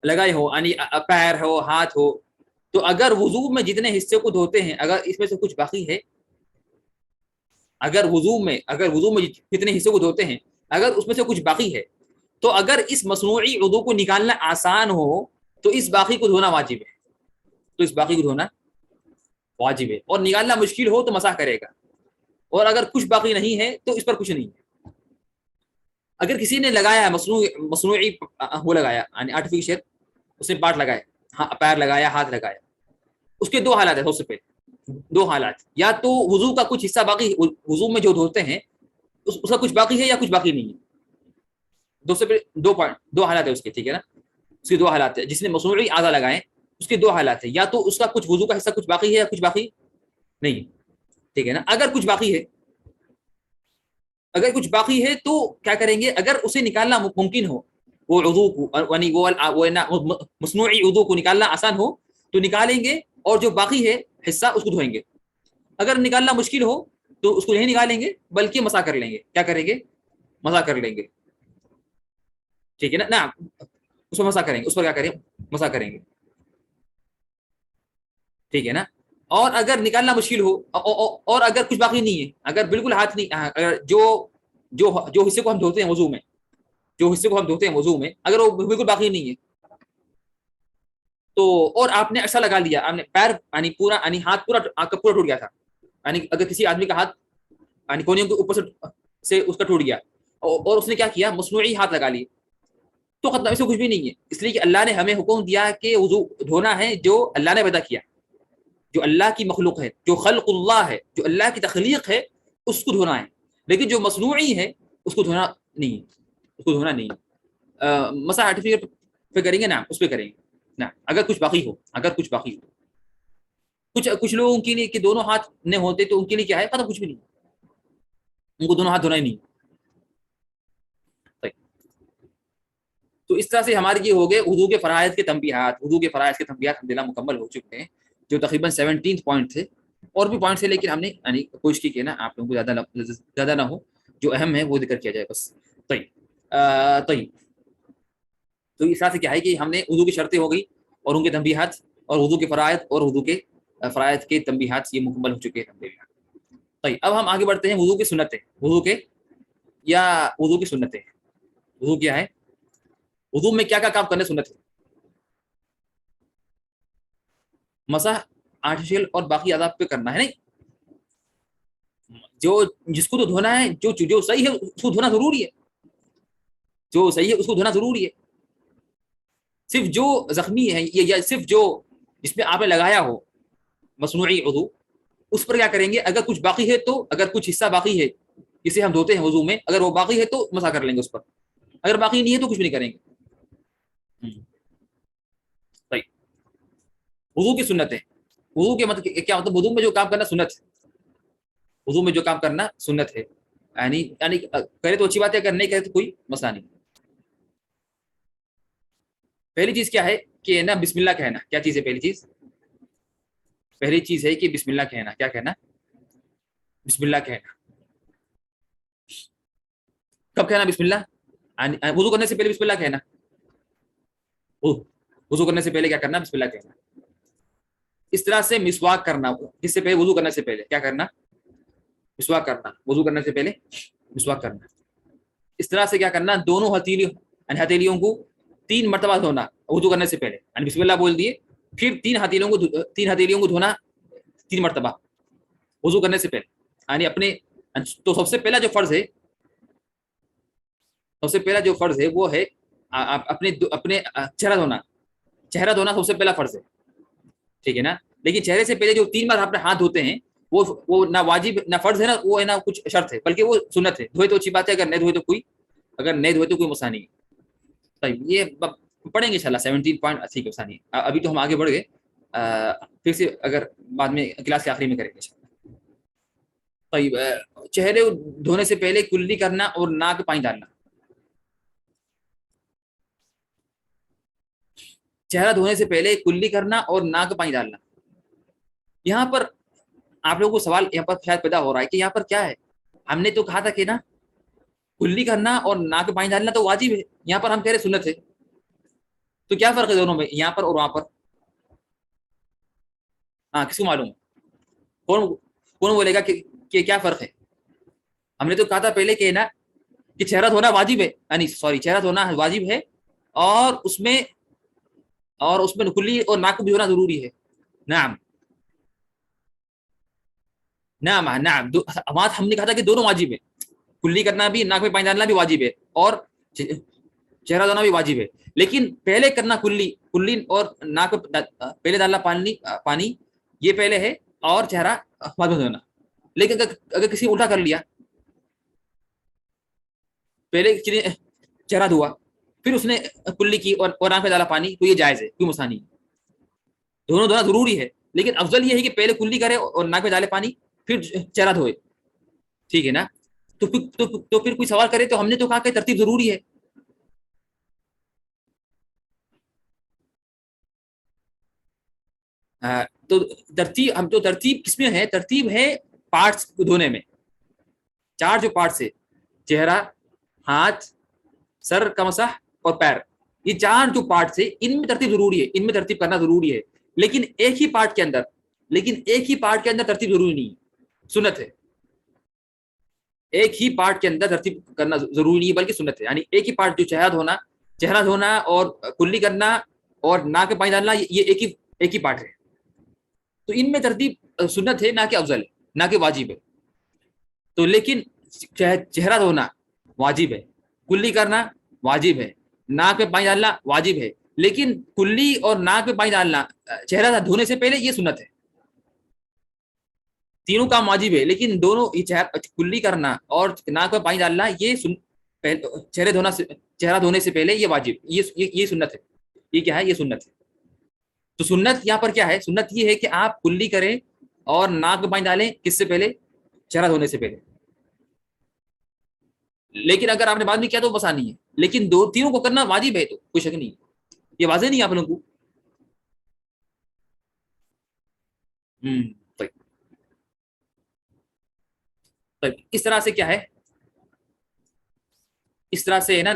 لگائے ہو یعنی پیر ہو، ہاتھ ہو، تو اگر وضو میں جتنے حصے کو دھوتے ہیں اگر اس میں سے کچھ باقی ہے، اگر وضو میں جتنے حصے کو دھوتے ہیں اگر اس میں سے کچھ باقی ہے، تو اگر اس مصنوعی عضو کو نکالنا آسان ہو تو اس باقی کو دھونا واجب ہے، تو اس باقی کو دھونا واجب ہے، اور نکالنا مشکل ہو تو مسح کرے گا، اور اگر کچھ باقی نہیں ہے تو اس پر کچھ نہیں ہے۔ اگر کسی نے لگایا مصنوعی وہ لگایا یعنی آرٹیفیشیل، اس نے پارٹ لگایا، پیر لگایا، ہاتھ لگایا، اس کے دو حالات ہیں، سب سے پہلے دو حالات، یا تو وضو کا کچھ حصہ باقی، وضو میں جو دھوتے ہیں اس کا کچھ باقی ہے یا کچھ باقی نہیں ہے، دو سے دو حالات ہے اس کے، ٹھیک ہے نا، اس کے دو حالات ہے، جس نے مصنوعی اعضا لگائے اس کے دو حالات ہیں، یا تو اس کا کچھ وضو کا حصہ کچھ باقی ہے یا کچھ باقی نہیں ہے، ٹھیک ہے نا۔ اگر کچھ باقی ہے، اگر کچھ باقی ہے تو کیا کریں گے، اگر اسے نکالنا ممکن ہو، وہ عضو کو یعنی وہ مصنوعی عضو کو نکالنا آسان ہو تو نکالیں گے، اور جو باقی ہے حصہ اس کو دھوئیں گے۔ اگر نکالنا مشکل ہو تو اس کو نہیں نکالیں گے بلکہ مسح کر لیں گے، کیا کریں گے، مسح کر لیں گے، ٹھیک ہے نا، نعم اس پر مسح کریں گے، اس پر کیا کریں، مسح کریں گے، ٹھیک ہے نا۔ اور اگر نکالنا مشکل ہو اور اگر کچھ باقی نہیں ہے، اگر بالکل ہاتھ نہیں، اگر جو حصے کو ہم دھوتے ہیں وضو میں، جو حصے کو ہم دھوتے ہیں وضو میں اگر وہ بالکل باقی نہیں ہے تو، اور آپ نے ایسا لگا لیا، آپ نے پیر یعنی پورا یعنی ہاتھ پورا آپ کا پورا ٹوٹ گیا تھا، یعنی اگر کسی آدمی کا ہاتھ یعنی کونیوں کے اوپر سے اس کا ٹوٹ گیا اور اس نے کیا کیا، مصنوعی ہاتھ لگا لیے، تو ختم، اس سے کچھ بھی نہیں ہے، اس لیے کہ اللہ نے ہمیں حکم دیا کہ وضو دھونا ہے جو اللہ نے پیدا کیا، جو اللہ کی مخلوق ہے، جو خلق اللہ ہے، جو اللہ کی تخلیق ہے، اس کو دھونا ہے، لیکن جو مصنوعی ہے اس کو دھونا نہیں ہے، اس کو دھونا نہیں ہے۔ مسح آرٹیفیشل پہ کریں گے نا، اس پہ کریں گے نا، اگر کچھ باقی ہو، اگر کچھ باقی ہو، کچھ لوگوں کے لیے کہ دونوں ہاتھ نہ ہوتے تو ان کے لیے کیا ہے، ختم، کچھ بھی نہیں، ان کو دونوں ہاتھ دھونا ہی نہیں۔ تو اس طرح سے ہمارے یہ ہو گئے وضو کے فرائض کے تنبیہات، وضو کے فرائض کے تنبیہات الحمدللہ مکمل ہو چکے ہیں، جو تقریباً 17 پوائنٹ تھے، اور بھی پوائنٹس ہیں لیکن ہم نے یعنی کوشش کی کہ نا آپ لوگوں کو زیادہ نہ ہو، جو اہم ہے وہ ذکر کیا جائے بس۔ طيب تو اس طرح سے کیا ہے کہ ہم نے وضو کی شرطیں ہو گئی اور ان کے تنبیہات، اور وضو کے فرائض اور وضو کے فرائض کے تنبیہات یہ مکمل ہو چکے ہیں۔ طيب اب ہم آگے بڑھتے ہیں وضو کی سنتیں، وضو کی سنتیں، وضو کیا ہے، وضو میں کیا کیا کام کرنے سنت ہے، مسح آرٹیفیشل اور باقی عذاب پہ کرنا ہے، نہیں جس کو تو دھونا ہے، جو صحیح ہے اس کو دھونا ضروری ہے، جو صحیح ہے اس کو دھونا ضروری ہے، صرف جو زخمی ہے یا صرف جو جس میں آپ نے لگایا ہو مصنوعی عضو اس پر کیا کریں گے، اگر کچھ باقی ہے تو، اگر کچھ حصہ باقی ہے جسے ہم دھوتے ہیں وضو میں، اگر وہ باقی ہے تو مسح کر لیں گے اس پر، اگر باقی نہیں ہے تو کچھ بھی نہیں کریں گے۔ صحیح، وضو کی سنتیں، وضو کے مطلب کیا مطلب، وضو میں جو کام کرنا سنت ہے، وضو میں جو کام کرنا سنت ہے، یعنی کرے تو اچھی بات ہے، اگر نہیں کرے تو کوئی مسئلہ نہیں۔ پہلی چیز کیا ہے کہ نا بسم اللہ کہنا، کیا چیز ہے پہلی چیز، پہلی چیز ہے کہ بسم اللہ کہنا، کیا کہنا، بسم اللہ کہنا، کب کہنا بسم اللہ، وضو کرنے سے پہلے بسم اللہ کہنا، وضو کرنے سے پہلے کیا کرنا، بسم اللہ کہنا۔ اس طرح سے مسواک کرنا، جس سے پہلے وضو کرنے سے پہلے کیا کرنا، مسواک کرنا، وضو کرنے سے پہلے مسواک کرنا۔ اس طرح سے کیا کرنا، دونوں ہتھیلیوں کو 3 مرتبہ دھونا وضو کرنے سے پہلے، یعنی بسم اللہ بول دیے، پھر 3 ہتھیلیوں کو دھونا 3 مرتبہ وضو کرنے سے پہلے، یعنی اپنے، تو سب سے پہلا جو فرض ہے، سب سے پہلا جو فرض ہے وہ ہے اپنے چہرہ دھونا سب سے پہلا فرض ہے، ٹھیک ہے نا، لیکن چہرے سے پہلے جو 3 بار اپنے ہاتھ دھوتے ہیں وہ نہ واجب نہ فرض ہے، نا وہ ہے نہ کچھ شرط ہے، بلکہ وہ سنت ہے، دھوئے تو اچھی بات ہے، اگر نہیں دھوئے تو کوئی مسئلہ نہیں۔ طيب یہ پڑھیں گے انشاءاللہ 17 پوائنٹ، ٹھیک ہے ثانی، ابھی تو ہم آگے بڑھ گئے، پھر سے اگر بعد میں کلاس کے آخری میں کریں گے۔ طيب چہرے دھونے سے پہلے کلی کرنا اور ناک پہ پانی ڈالنا. چہرہ دھونے سے پہلے کلی کرنا اور ناک پہ پانی ڈالنا. یہاں پر آپ لوگوں کو سوال یہاں پر شاید پیدا ہو رہا ہے کہ یہاں پر کیا ہے. ہم نے تو کہا تھا کہ نا کلی کرنا اور ناک پہ پانی ڈالنا تو واجب ہے, یہاں پر ہم کہہ رہے سنت ہے. تو کیا فرق ہے دونوں میں, یہاں پر اور وہاں پر؟ ہاں کس کو معلوم؟ کون کون بولے گا کہ کیا فرق ہے؟ ہم نے تو کہا تھا پہلے کہ نا کہ چہرہ دھونا واجب ہے, یعنی سوری چہرہ دھونا واجب ہے, اور اس میں کلی اور ناک بھی دھونا ضروری ہے. نعم نعم نعم, ہم نے کہا تھا کہ دونوں واجب ہے, کلی کرنا بھی, ناک میں پانی ڈالنا بھی واجب ہے, اور چہرہ دھونا بھی واجب ہے. لیکن پہلے کرنا کلی اور ناک پہ پہلے ڈالنا پانی یہ پہلے ہے, اور چہرہ بعد میں دھونا. لیکن اگر کسی الٹا کر لیا, پہلے کسی نے چہرہ دھوا پھر اس نے کلی کی اور ناک میں ڈالا پانی, تو یہ جائز ہے, کوئی مسئلہ نہیں. دونوں دھونا ضروری ہے, لیکن افضل یہ ہے کہ پہلے کلی کرے اور ناک میں ڈالے پانی پھر چہرہ دھوئے, ٹھیک ہے نا. تو پھر کوئی سوال کرے تو ہم نے تو کہا کہ ترتیب ضروری ہے. تو ترتیب کس میں ہے؟ ترتیب ہے پارٹس کو دھونے میں. چار جو پارٹس ہے, چہرہ, ہاتھ, سر کا مسح اور پیر, یہ چار جو پارٹس ہے ان میں ترتیب ضروری ہے, ان میں ترتیب کرنا ضروری ہے. لیکن ایک ہی پارٹ کے اندر ترتیب ضروری نہیں ہے, سنت ہے. ایک ہی پارٹ کے اندر ترتیب کرنا ضروری نہیں ہے بلکہ سنت ہے. یعنی ایک ہی پارٹ جو چہرہ دھونا اور کلی کرنا اور ناک میں پانی ڈالنا, یہ ایک ہی پارٹ ہے. تو ان میں ترتیب سنت ہے, نہ کہ افضل ہے, نہ کہ واجب ہے. تو لیکن چہرہ دھونا واجب ہے, کلی کرنا واجب ہے, ناک میں پانی ڈالنا واجب ہے. لیکن کلی اور ناک میں پانی ڈالنا چہرہ دھونے سے پہلے یہ سنت ہے. تینوں کام واجب ہے, لیکن دونوں کلی کرنا اور ناک میں پانی ڈالنا یہ چہرہ دھونے سے پہلے یہ واجب, یہ سنت ہے. یہ کیا ہے؟ یہ سنت ہے. تو سنت یہاں پر کیا ہے؟ سنت یہ ہے کہ آپ کلی کریں اور ناک میں پانی ڈالیں کس سے پہلے؟ چہرہ دھونے سے پہلے. لیکن اگر آپ نے بعد میں کیا تو بس نہیں ہے, لیکن تینوں کو کرنا واجب ہے, تو کوئی شک نہیں. یہ واضح نہیں ہے آپ لوگوں کو؟ طيب طيب اس طرح سے کیا ہے, اس طرح سے ہے نا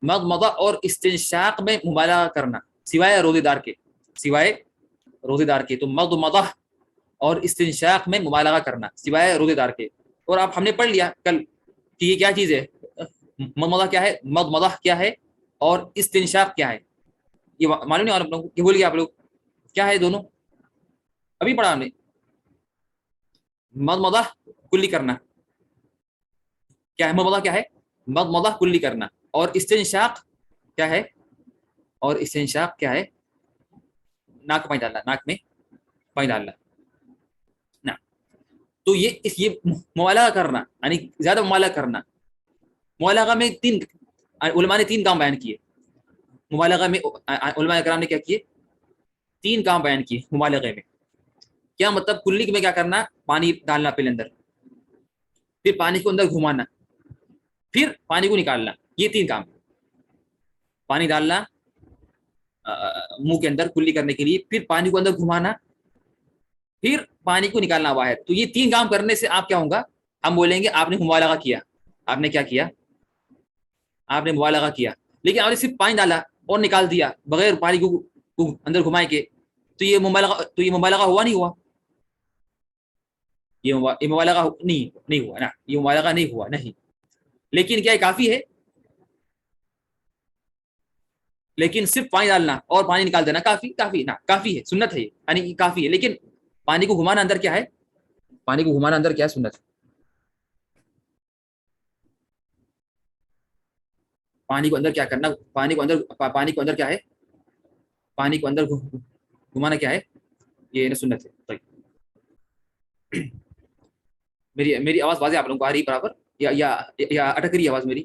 مضمضہ اور استنشاق میں مبالغہ کرنا, سوائے روزے دار کے. تو مضمضہ اور استنشاق میں مبالغہ کرنا سوائے روزے دار کے. اور آپ ہم نے پڑھ لیا کل کہ یہ کیا چیز ہے, مضمضہ کیا ہے, مضمضہ کیا ہے, اور استنشاق کیا ہے. یہ معلوم نہیں آپ لوگوں کو, کہ بول گیا آپ لوگ کیا ہے دونوں؟ ابھی پڑھا ہم نے. مضمضہ کلی کرنا کیا ہے, مضمضہ کیا ہے, مضمضہ کلی کرنا, اور استنشاق کیا ہے, ناک پانی ڈالنا, ناک میں پانی ڈالنا. تو یہ مبالغہ کرنا, یعنی زیادہ مبالغہ کرنا. مبالغہ میں علماء نے 3 کام بیان کیے. مبالغہ میں علماء کرام نے کیا کیے؟ 3 کام بیان کیے مبالغے میں. کیا مطلب؟ کلی میں کیا کرنا, پانی ڈالنا پہلے اندر, پھر پانی کو اندر گھمانا, پھر پانی کو نکالنا. یہ 3 کام. پانی ڈالنا منہ کے اندر کلی کرنے کے لیے, پھر پانی کو اندر گھمانا, پھر پانی کو نکالنا باہر. تو یہ 3 کام کرنے سے آپ کیا ہوں گا, ہم بولیں گے آپ نے مبالغہ کیا. آپ نے کیا کیا؟ آپ نے مبالغہ کیا. لیکن آپ نے صرف پانی ڈالا اور نکال دیا بغیر پانی کو اندر گھمائے کے, تو یہ مبالغہ ہوا نہیں ہوا؟ یہ مبالغہ نہیں ہوا نا, یہ مبالغہ نہیں ہوا نہیں. لیکن کیا کافی ہے؟ لیکن صرف پانی ڈالنا اور پانی نکال دینا کافی ہے, سنت ہے, یعنی کافی ہے. لیکن پانی کو گھمانا اندر کیا ہے, سنت. پانی کو اندر کیا کرنا, پانی کو اندر کیا ہے, پانی کو اندر گھمانا کیا ہے, یہ سنت ہے. طيب میری آواز واضح آپ لوگوں کو آ رہی ہے برابر, یا اٹک رہی ہے آواز میری؟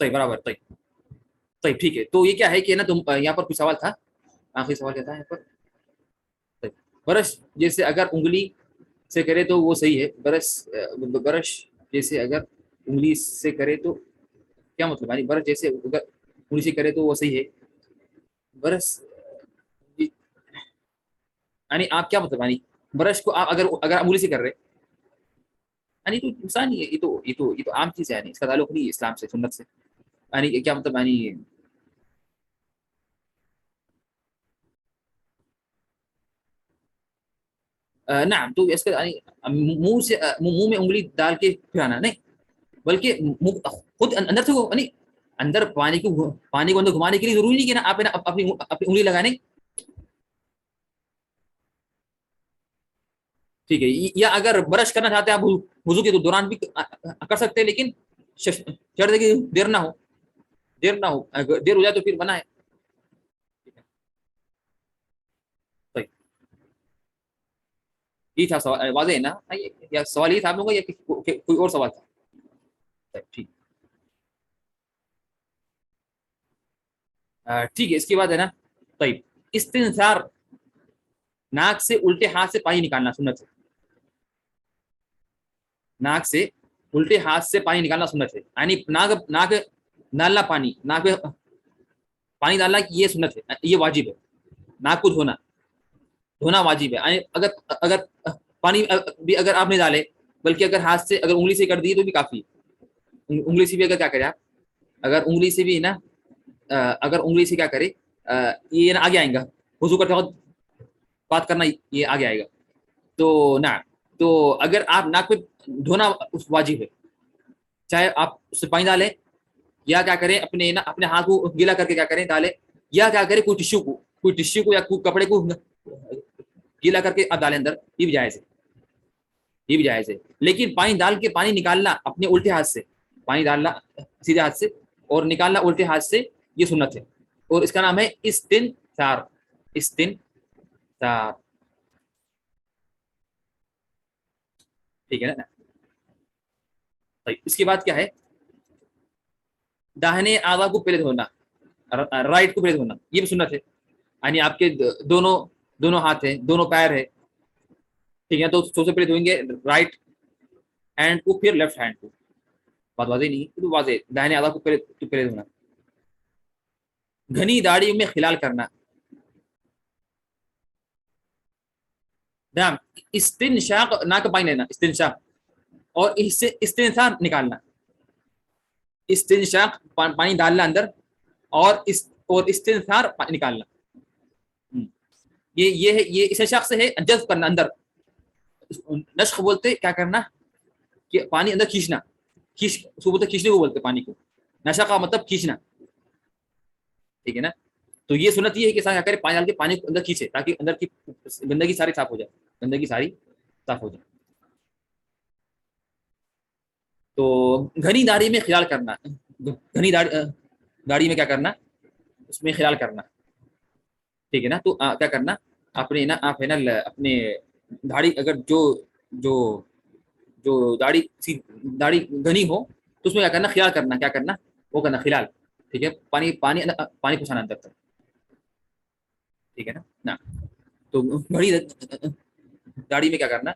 طيب برابر. طيب ٹھیک ہے. تو یہ کیا ہے کہ نا تم یہاں پر کچھ سوال تھا آخری سوال کیا تھا یہاں پر؟ برش جیسے اگر انگلی سے کرے تو وہ صحیح ہے، برش جیسے اگر انگلی سے کرے تو کیا مطلب؟ یعنی برش جیسے اگر انگلی سے کرے تو وہ صحیح ہے، برش یعنی آپ کیا مطلب؟ یعنی برش کو آپ اگر انگلی سے کر رہے یعنی تو انسان ہی ہے، یہ تو عام چیز ہے، یعنی اس کا تعلق نہیں ہے اسلام سے، سنت سے، یعنی کیا مطلب؟ یعنی نعم، تو اس کا یعنی منہ سے منہ میں انگلی ڈال کے پھرانا نہیں، بلکہ خود اندر سے وہ یعنی اندر پانی کو اندر گھمانے کے لیے ضروری نہیں کہ نا آپ نا اپنی انگلی لگانے، ٹھیک ہے؟ یا اگر برش کرنا چاہتے ہیں آپ وضو کے دوران بھی کر سکتے ہیں، لیکن شرط ہے کہ دیر نہ ہو، اگر دیر ہو جائے تو پھر منع ہے. طيب یہ تھا سوال، واضح ہے نا؟ یا سوال یہ تھا آپ لوگوں کا یا کوئی اور سوال تھا؟ طيب ٹھیک ٹھیک ہے، اس کے بعد ہے نا. طيب استنثار، ناک سے الٹے ہاتھ سے پانی نکالنا سنت ہے، ناک سے الٹے ہاتھ سے پانی نکالنا سنت ہے، یعنی ناک ڈالنا، ناک پہ پانی ڈالنا یہ سنت ہے، یہ واجب ہے، ناک کو دھونا واجب ہے، یعنی اگر پانی بھی اگر آپ نے ڈالے، بلکہ اگر ہاتھ سے اگر انگلی سے کر دی تو بھی کافی ہے. انگلی سے بھی اگر کیا کرے آپ، اگر انگلی سے بھی نا اگر انگلی سے کیا کرے یہ نا آگے آئیں گا، وضو کرتے وقت بات کرنا یہ آگے آئے گا. تو نا تو اگر آپ ناک پہ دھونا واجب ہے، چاہے آپ اس سے پانی ڈالیں یا کیا کریں اپنے ہاتھ کو گیلا کر کے کیا کریں ڈالیں، یا کیا کریں کوئی ٹشو کو یا کوئی کپڑے کو گیلا کر کے آپ ڈالیں اندر، یہ بھی جائز ہے، یہ بھی جائز ہے. لیکن پانی ڈال کے پانی نکالنا اپنے الٹے ہاتھ سے، پانی ڈالنا سیدھے ہاتھ سے اور نکالنا الٹے ہاتھ سے، یہ سنت ہے، اور اس کا نام ہے استنثار. استنثار ٹھیک ہے نا؟ طيب اس کے بعد کیا ہے؟ داہنے اعضاء کو پہلے دھونا، رائٹ کو پہلے دھونا، یہ بھی سنت ہے، یعنی آپ کے دونوں ہاتھ ہیں، دونوں پیر ہے، ٹھیک ہے؟ تو سب سے پہلے دھوئیں گے رائٹ ہینڈ کو، پھر لیفٹ ہینڈ کو. بات واضح نہیں ہے؟ تو واضح، داہنے اعضاء کو پہلے دھونا. گھنی داڑھی میں خلال کرنا، نعم. استنشاق، ناک کا پانی لینا استنشاق، اور اس سے استنثار نکالنا، استنشاق پانی ڈالنا اندر، اور استنثار نکالنا. یہ ہے، یہ استنشاق سے ہے جذب کرنا اندر، نشق بولتے کیا کرنا کہ پانی اندر کھینچنا، اس کو بولتے کھینچنے کو بولتے پانی کو، نشا کا مطلب کھینچنا، ٹھیک ہے نا؟ تو یہ سنت یہ ہے کہ کیا کرے، پانی ڈال کے پانی کو اندر کھینچے تاکہ اندر کی گندگی ساری صاف ہو جائے، گندگی ساری صاف ہو جائے. تو گھنی داڑھی میں خیال کرنا، گھنی داڑھی میں کیا کرنا، اس میں خیال کرنا، ٹھیک ہے نا؟ تو کیا کرنا، اپنے نا آپ ہے نا اپنے داڑھی اگر جو جو داڑھی گھنی ہو تو اس میں کیا کرنا، خیال کرنا، کیا کرنا، وہ کرنا خلال، ٹھیک ہے؟ پانی پہنچانا اندر تک، ٹھیک ہے نا؟ تو گھڑی داڑھی میں کیا کرنا،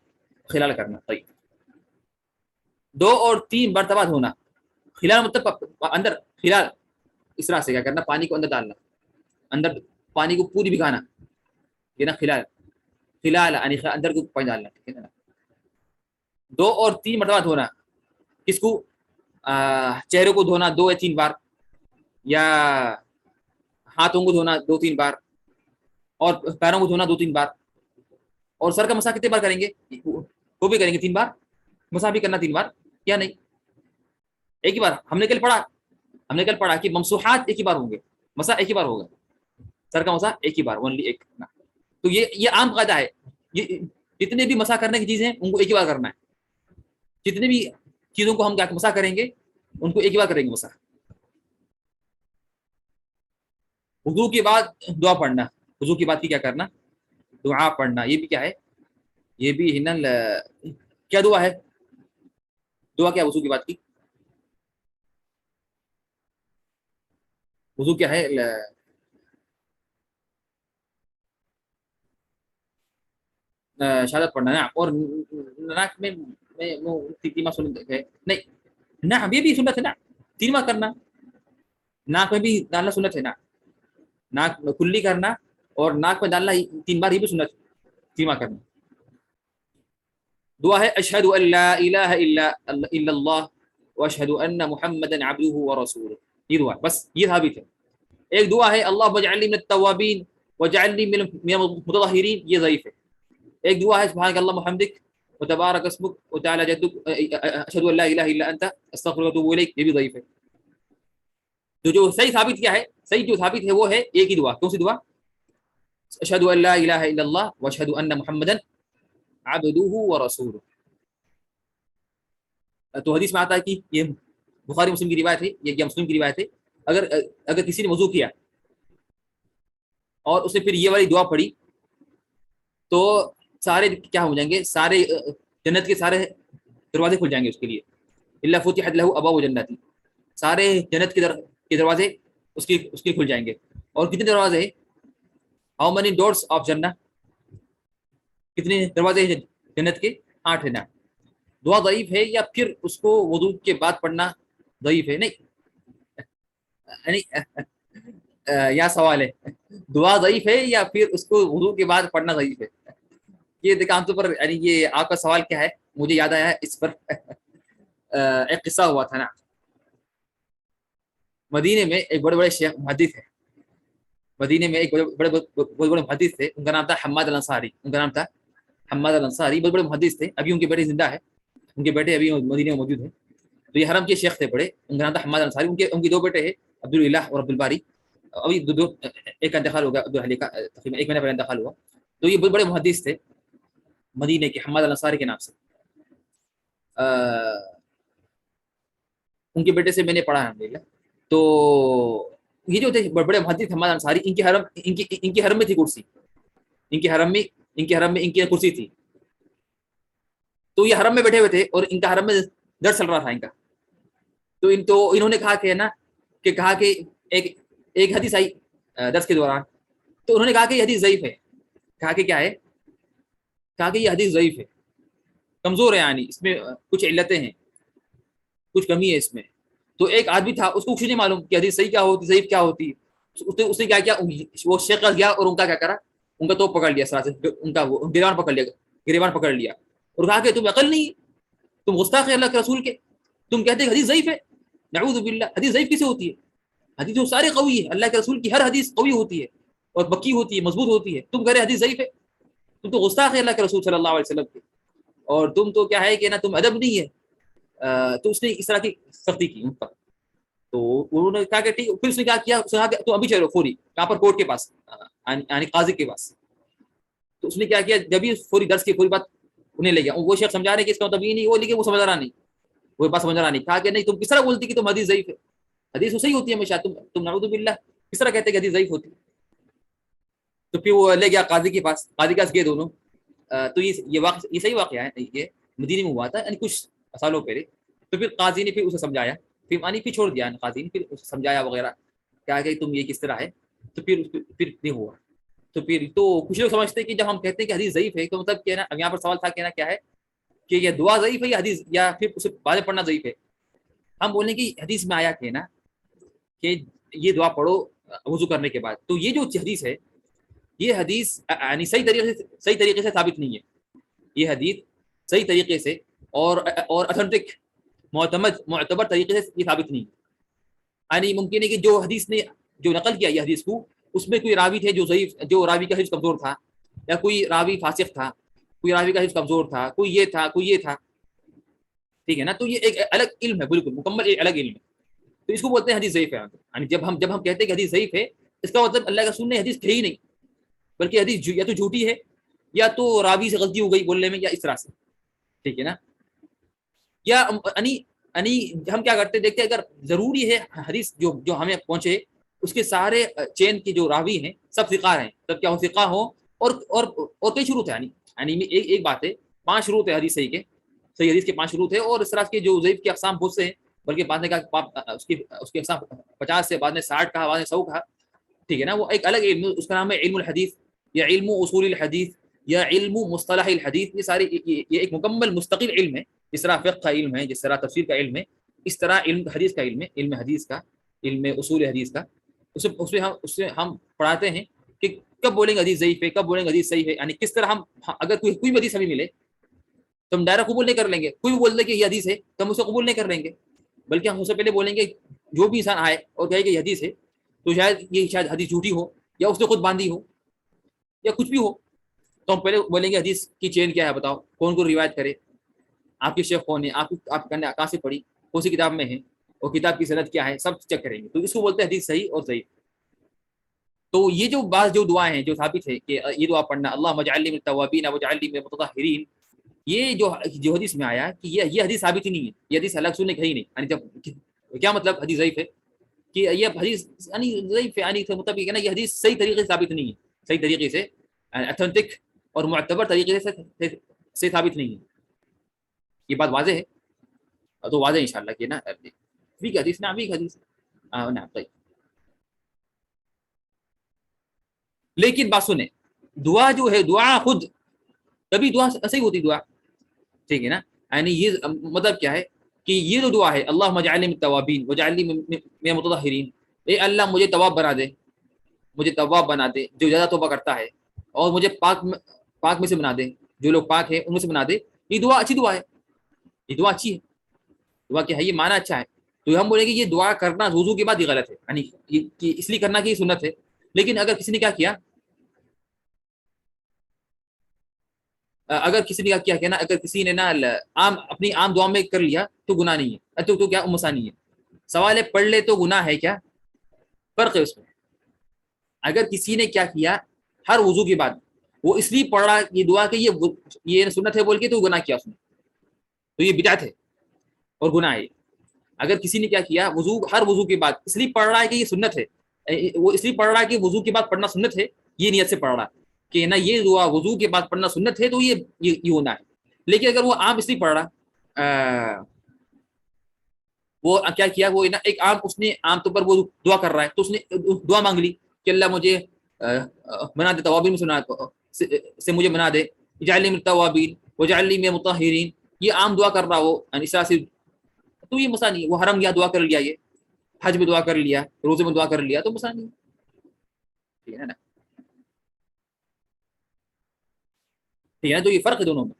خلال کرنا. طيب 2 اور 3 مرتبہ دھونا، خلال مطلب اندر، خلال اس طرح سے کیا کرنا، پانی کو اندر ڈالنا، اندر پانی کو پوری بھگانا، یہ نا خلال یعنی اندر کو پانی ڈالنا، ٹھیک ہے نا؟ 2 اور 3 مرتبہ دھونا، کس کو؟ چہرے کو دھونا 2 یا 3 بار، یا ہاتھوں کو دھونا 2 3 بار، اور پیروں کو دھونا 2 3 بار، اور سر کا مسح کتنے بار کریں گے؟ وہ بھی کریں گے 3 بار، مسح بھی کرنا 3 بار یا نہیں؟ ایک ہی بار. ہم نے کل پڑھا کہ ممسوحات ایک ہی بار ہوں گے، مسح ایک ہی بار ہوگا، سر کا مسح ایک ہی بار، اونلی ایک. تو یہ عام قاعدہ ہے، یہ جتنے بھی مسح کرنے کی چیزیں ہیں ان کو ایک ہی بار کرنا ہے، جتنے بھی چیزوں کو ہم کیا مسح کریں گے ان کو ایک ہی بار کریں گے مسح. وضو کے بعد دعا پڑھنا، وضو کے بعد کی کیا کرنا، دعا پڑھنا. یہ بھی کیا ہے، یہ بھی ہنل کیا دعا ہے، دعا کیا وضو کے بعد کی، وضو کیا ہے، شہادت پڑھنا نعم، اور ناک میں تیما سنت ہے نہیں، نعم یہ بھی سنت ہے نا، تیما کرنا ناک میں بھی ڈالنا سنت ہے نا، ناک میں کلی کرنا اور ناک میں ڈالنا 3 بار، یہ بھی سنت ہے تیما کرنا. دعا ہے اشہد ان لا الہ الا اللہ واشہد ان محمدا عبدہ ورسولہ، یہ دعا بس، یہ ثابت ہے. ایک دعا ہے اللہم اجعلنی من التوابین واجعلنی من المتطہرین، یہ ضعیف ہے. ایک دعا ہے سبحانک اللہم وبحمدک وتبارک اسمک وتعالی جدک اشہد ان لا الہ الا انت استغفرک واتوب الیک، یہ بھی ضعیف ہے. تو جو صحیح ثابت کیا ہے، صحیح جو ثابت ہے وہ ہے ایک ہی دعا. کون سی دعا؟ اشہد ان لا الہ الا اللہ واشہد ان محمدا عبدہ ورسولہ. تو حدیث میں آتا ہے کہ یہ بخاری مسلم کی روایت ہے، یہ مسلم کی روایت ہے، اگر کسی نے وضو کیا اور اس نے پھر یہ والی دعا پڑھی تو سارے کیا ہو جائیں گے، سارے جنت کے سارے دروازے کھل جائیں گے اس کے لیے. الا فتحت له ابواب جنت، سارے جنت کے دروازے اس کے کھل جائیں گے. اور کتنے دروازے ہیں؟ ہاؤ مینی ڈورس آف جنہ، کتنے دروازے ہیں جنت کے؟ 8 ہے نا. دعا ضعیف ہے یا پھر اس کو وضو کے بعد پڑھنا ضعیف ہے؟ نہیں یا سوال ہے دعا ضعیف ہے یا پھر اس کو وضو کے بعد پڑھنا ضعیف ہے؟ یہ دیکھا عام طور پر، یعنی یہ آپ کا سوال کیا ہے، مجھے یاد آیا ہے اس پر ایک قصہ ہوا تھا نا. مدینے میں ایک بڑے بڑے شیخ محدث ہے، مدینے میں ایک بڑے بڑے محدث تھے، ان کا نام تھا حماد الانصاری، ان کا نام تھا حماد الانصاری. بڑے بڑے محدث تھے، ابھی ان کے بیٹے زندہ ہے، ان کے بیٹے ابھی مدینے میں موجود ہیں. تو یہ حرم کے شیخ تھے بڑے، ان کا نام تھا حماد الانصاری. ان کے 2 بیٹے ہیں، عبداللہ اور عبدالباری. ابھی ایک کا انتقال ہو گیا، عبدالحلی کا تقریباً 1 مہینہ پہلے انتقال ہوا. تو یہ بڑے محدث تھے مدینے کے، حماد الانصاری کے نام سے. ان کے بیٹے سے میں نے پڑھا ہے الحمدللہ. تو یہ جو تھے بڑے محدث حماد الانصاری، ان کے حرم میں تھی کرسی، ان کے حرم میں ان کی کرسی تھی. تو یہ حرم میں بیٹھے ہوئے تھے اور ان کا حرم میں درس چل رہا تھا ان کا. تو انہوں نے کہا کہ نا کہا کہ ایک حدیث آئی درس کے دوران، تو انہوں نے کہا کہ یہ حدیث ضعیف ہے. کہا کہ کیا ہے؟ کہا کہ یہ حدیث ضعیف ہے، کمزور ہے، یعنی اس میں کچھ علتیں ہیں، کچھ کمی ہے اس میں. تو ایک آدمی تھا، اس کو کچھ نہیں معلوم کہ حدیث صحیح کیا ہوتی، ضعیف کیا ہوتی. اس نے کیا کیا، وہ شیخ گیا اور ان کا کیا کرا، ان کا توپ پکڑ لیا، سرا سے ان کا گریبان پکڑ لیا اور کہا کہ تم عقل نہیں، تم گستاخ اللہ کے رسول کے، تم کہتے ہیں حدیث ضعیف ہے. نعوذ باللہ، حدیث ضعیف کیسے ہوتی ہے؟ حدیث جو سارے قوی ہے، اللہ کے رسول کی ہر حدیث قوی ہوتی ہے اور پکی ہوتی ہے، مضبوط ہوتی ہے. تم کہہ رہے حدیث ضعیف ہے، تم تو گستاخ ہے اللہ کے رسول صلی اللہ علیہ وسلم کے، اور تم تو کیا ہے کہ نا تم ادب نہیں ہے. تو اس نے اس طرح کی سختی کی ان پر. تو انہوں نے کہا کہ ٹھیک. پھر اس نے کیا کیا، تو ابھی چلو فوری کہاں پر، کورٹ کے پاس، یعنی قاضی کے پاس. تو اس نے کیا کیا، جب یہ فوری درس کی فوری بات انہیں لے گیا، وہ شیخ سمجھا رہے کہ اس کا مطلب یہ نہیں، وہ لیکن وہ سمجھ رہا نہیں، وہ بات سمجھ رہا نہیں. کہا کہ نہیں، تم کس طرح بولتی کہ تم حدیث ضعیف ہے، حدیث صحیح ہوتی ہے ہمیشہ، تم نعوذ باللہ کس طرح کہتے کہ حدیث ضعیف ہوتی. تو پھر وہ لے گیا قاضی کے پاس گئے دونوں. تو یہ صحیح واقعہ ہے، یہ مدینے میں ہوا تھا، یعنی کچھ سالوں پہلے. تو پھر قاضی نے پھر اسے سمجھایا، پھر چھوڑ دیا قاضی نے، پھر اسے سمجھایا وغیرہ، کیا کہ تم یہ کس طرح ہے. تو پھر نہیں ہوا. تو کچھ لوگ سمجھتے ہیں کہ جب ہم کہتے ہیں کہ حدیث ضعیف ہے تو مطلب کیا ہے نا، اب یہاں پر سوال تھا کہنا کیا ہے کہ یہ دعا ضعیف ہے یا حدیث، یا پھر اسے بعد میں پڑھنا ضعیف ہے. ہم بولیں کہ حدیث میں آیا کہ نا کہ یہ دعا پڑھو وضو کرنے کے بعد. تو یہ جو حدیث ہے، یہ حدیث یعنی صحیح طریقے سے ثابت نہیں ہے. یہ حدیث صحیح طریقے سے اور اتھینٹک معتبر طریقے سے یہ ثابت نہیں. یعنی ممکن ہے کہ جو حدیث نے جو نقل کیا یہ حدیث کو، اس میں کوئی راوی تھے جو ضعیف، جو راوی کا حفظ کمزور تھا، یا کوئی راوی فاسق تھا، کوئی راوی کا حفظ کمزور تھا، کوئی یہ تھا. ٹھیک ہے نا. تو یہ ایک الگ علم ہے، بالکل مکمل ایک الگ علم ہے. تو اس کو بولتے ہیں حدیث ضعیف ہے. یعنی جب ہم کہتے ہیں کہ حدیث ضعیف ہے، اس کا مطلب اللہ کا رسول نے حدیث کہی نہیں، بلکہ حدیث یا تو جھوٹی ہے، یا تو راوی سے غلطی ہو گئی بولنے میں، یا اس طرح سے. ٹھیک ہے نا. یا ہم کیا کرتے دیکھتے ہیں، اگر ضروری ہے حدیث جو ہمیں پہنچے، اس کے سارے چین کے جو راوی ہیں سب ثقہ ہیں، تب کیا ہو ثقہ ہو. اور کئی شروط ہیں، یعنی ایک بات ہے، 5 شروط ہے حدیث صحیح کے، صحیح حدیث کے 5 شروط ہے. اور اس طرح کے جو ضعیف کے اقسام بہت سے ہیں، بلکہ بعد نے کہا اس کے اقسام 50 سے، بعد نے 60 کہا، بعد نے 100 کہا. ٹھیک ہے نا. وہ ایک الگ علم، اس کا نام ہے علم الحدیث یا علم اصول الحدیث یا علم مصطلح الحدیث، یہ ساری یہ ایک مکمل مستقل علم ہے. جس طرح فقہ کا علم ہے، جس طرح تفسیر کا علم ہے، اس طرح علم حدیث کا علم ہے، علم حدیث کا، علم اصول حدیث کا. اس سے ہم پڑھاتے ہیں کہ کب بولیں گے حدیث ضعیف ہے، کب بولیں گے حدیث صحیح ہے. یعنی کس طرح ہم اگر کوئی بھی حدیث ہمیں ملے تو ہم ڈائریکٹ قبول نہیں کر لیں گے. کوئی بھی بول دے کہ یہ حدیث ہے تو ہم اسے قبول نہیں کر لیں گے، بلکہ ہم اس سے پہلے بولیں گے جو بھی انسان آئے اور کہے کہ یہ حدیث ہے تو شاید حدیث جھوٹی ہو، یا اس نے خود باندھی ہو، یا کچھ بھی ہو. تو ہم پہلے بولیں گے حدیث کی چین کیا ہے، بتاؤ کون کون روایت کرے، آپ کے شیخ کون ہے، آپ کہاں سے پڑھی، کون سی کتاب میں ہے، اور کتاب کی سند کیا ہے، سب چیک کریں گے. تو اس کو بولتے ہیں حدیث صحیح اور ضعیف. تو یہ جو بعض جو دعائیں ہیں جو ثابت ہے کہ یہ دعا پڑھنا، اللہم اجعلنی من التوابین واجعلنی من المتطہرین، یہ جو حدیث میں آیا کہ یہ حدیث ثابت ہی نہیں ہے، یہ حدیث الگ سننے کہیں نہیں. یعنی جب کیا مطلب حدیث ضعیف ہے کہ یہ حدیث یعنی ضعیف ہے، یعنی مطلب یہ کہ نا یہ حدیث صحیح طریقے سے ثابت نہیں ہے، صحیح طریقے سے اتھینٹک اور معتبر طریقے سے ثابت نہیں ہے. یہ بات واضح ہے، تو واضح انشاءاللہ کہ نا ویک حدیث نا ویک حدیث نا. طيب لیکن بات سنیں، دعا جو ہے دعا خود کبھی دعا صحیح ہوتی دعا، ٹھیک ہے نا. یعنی یہ مطلب کیا ہے کہ یہ جو دعا ہے اللہم اجعلنی من التوابین واجعلنی من المتطہرین، اے اللہ مجھے تواب بنا دے، مجھے تواب بنا دے جو زیادہ توبہ کرتا ہے، اور مجھے پاک میں سے بنا دے، جو لوگ پاک ہیں ان میں سے بنا دے. یہ دعا اچھی دعا ہے، یہ دعا اچھی ہے. دعا کیا ہے، یہ معنی اچھا ہے. تو ہم بولیں گے یہ دعا کرنا وضو کے بعد یہ غلط ہے، یعنی اس لیے کرنا کہ یہ سنت ہے. لیکن اگر کسی نے کیا کیا، اگر کسی نے کیا نا، اگر کسی نے نا اپنی عام دعا میں کر لیا تو گناہ نہیں ہے، تو کیا مسانی ہے. سوال ہے پڑھ لے تو گناہ ہے کیا، فرق ہے اس میں. اگر کسی نے کیا کیا ہر وضو کے بعد وہ اس لیے پڑھ رہا یہ دعا کہ یہ سنت ہے بول کے، تو گناہ کیا اس نے، تو یہ بدعت ہے اور گناہ ہے. اگر کسی نے کیا کیا ہر وضو کے بعد اس لیے پڑھ رہا ہے کہ یہ سنت ہے، وہ اس لیے پڑھ رہا ہے کہ وضو کے بعد پڑھنا سنت ہے، یہ نیت سے پڑھ رہا ہے کہ نا یہ دعا وضو کے بعد پڑھنا سنت ہے، تو یہ ہونا ہے. لیکن اگر وہ عام اس لیے پڑھ رہا، وہ کیا وہ نا ایک عام اس نے عام طور پر وہ دعا کر رہا ہے، تو اس نے دعا مانگ لی کہ اللہ مجھے بنا دے، توابین سے مجھے بنا دے، اجعلنی من التوابین واجعلنی من المطہرین. یہ عام دعا کر رہا وہ اس طرح سے، تو یہ مسئلہ نہیں. وہ حرم یا دعا کر لیا، یہ حج میں دعا کر لیا، روزے میں دعا کر لیا، تو مسئلہ نہیں. ٹھیک ہے نا، ٹھیک ہے نا. تو یہ فرق ہے دونوں میں.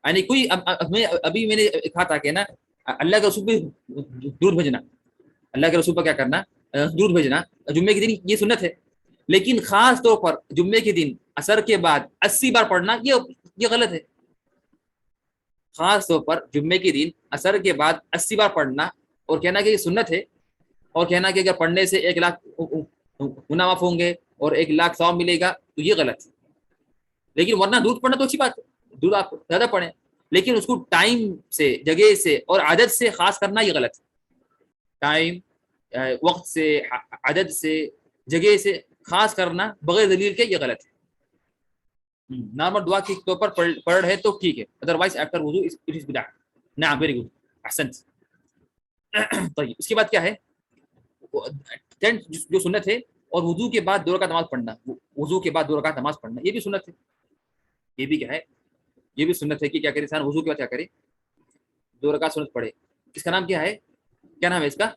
یعنی کوئی ابھی میں نے کہا تھا کہ نا اللہ کے رسول پہ دودھ بھیجنا، اللہ کے رسول پر کیا کرنا، دودھ بھیجنا جمعے کے دن یہ سنت ہے. لیکن خاص طور پر جمعے کے دن عصر کے بعد 80 بار پڑھنا یہ غلط ہے. خاص طور پر جمعے کے دن عصر کے بعد 80 بار پڑھنا اور کہنا کہ یہ سنت ہے، اور کہنا کہ اگر پڑھنے سے 1 لاکھ گناہ معاف ہوں گے اور 1 لاکھ ثواب ملے گا، تو یہ غلط ہے. لیکن ورنہ دودھ پڑھنا تو اچھی بات ہے، دودھ آپ زیادہ پڑھیں، لیکن اس کو ٹائم سے، جگہ سے اور عدد سے خاص کرنا یہ غلط ہے. ٹائم، وقت سے، عدد سے، جگہ سے خاص کرنا بغیر دلیل کے یہ غلط ہے. نارمل دعا کے طور پر پڑھ ہے تو ٹھیک ہے، ادروائز آفٹر وضو اٹ از بدعہ. نعم ویری گڈ، احسنت. طيب اس کے بعد کیا ہے، جو سنت ہے، اور وضو کے بعد 2 رکعت نماز پڑھنا، وضو کے بعد 2 رکعت نماز پڑھنا یہ بھی سنت ہے. یہ بھی کیا ہے، یہ بھی سنت ہے کہ کیا کرے انسان وضو کے بعد کیا کرے، 2 رکعت سنت پڑھے. اس کا نام کیا ہے، کیا نام ہے اس کا،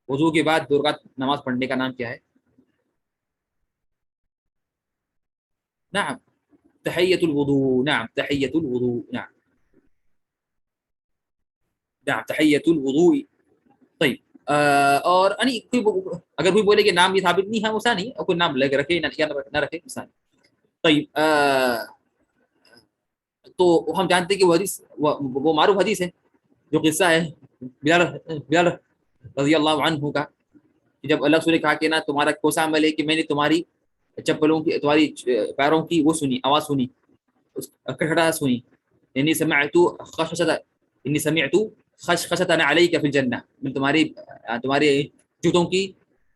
وضو کے بعد 2 رکعت نماز پڑھنے کا نام کیا ہے. نعم تحیۃ الوضو، نعم تحیۃ الوضو، نعم نعم تحیۃ الوضو. طيب اور اگر کوئی بولے کہ نام یہ ثابت نہیں ہے، وہ نہیں، اور کوئی نام لگ رکھے نہ رکھے مسئلہ. طيب تو ہم جانتے ہیں کہ وہ حدیث وہ معروف حدیث ہے، جو قصہ ہے بلال رضی اللہ عنہ کا، کہ جب اللہ رسول نے کہا کہ نا تمہارا کوسا عمل ہے کہ میں نے تمہاری چپلوں کی، تمہاری پیروں کی وہ سنی، آواز سنی، کھٹکھٹاہٹ سنی. انی سمعت خشخشۃ علیک فی الجنہ، میں تمہارے جوتوں کی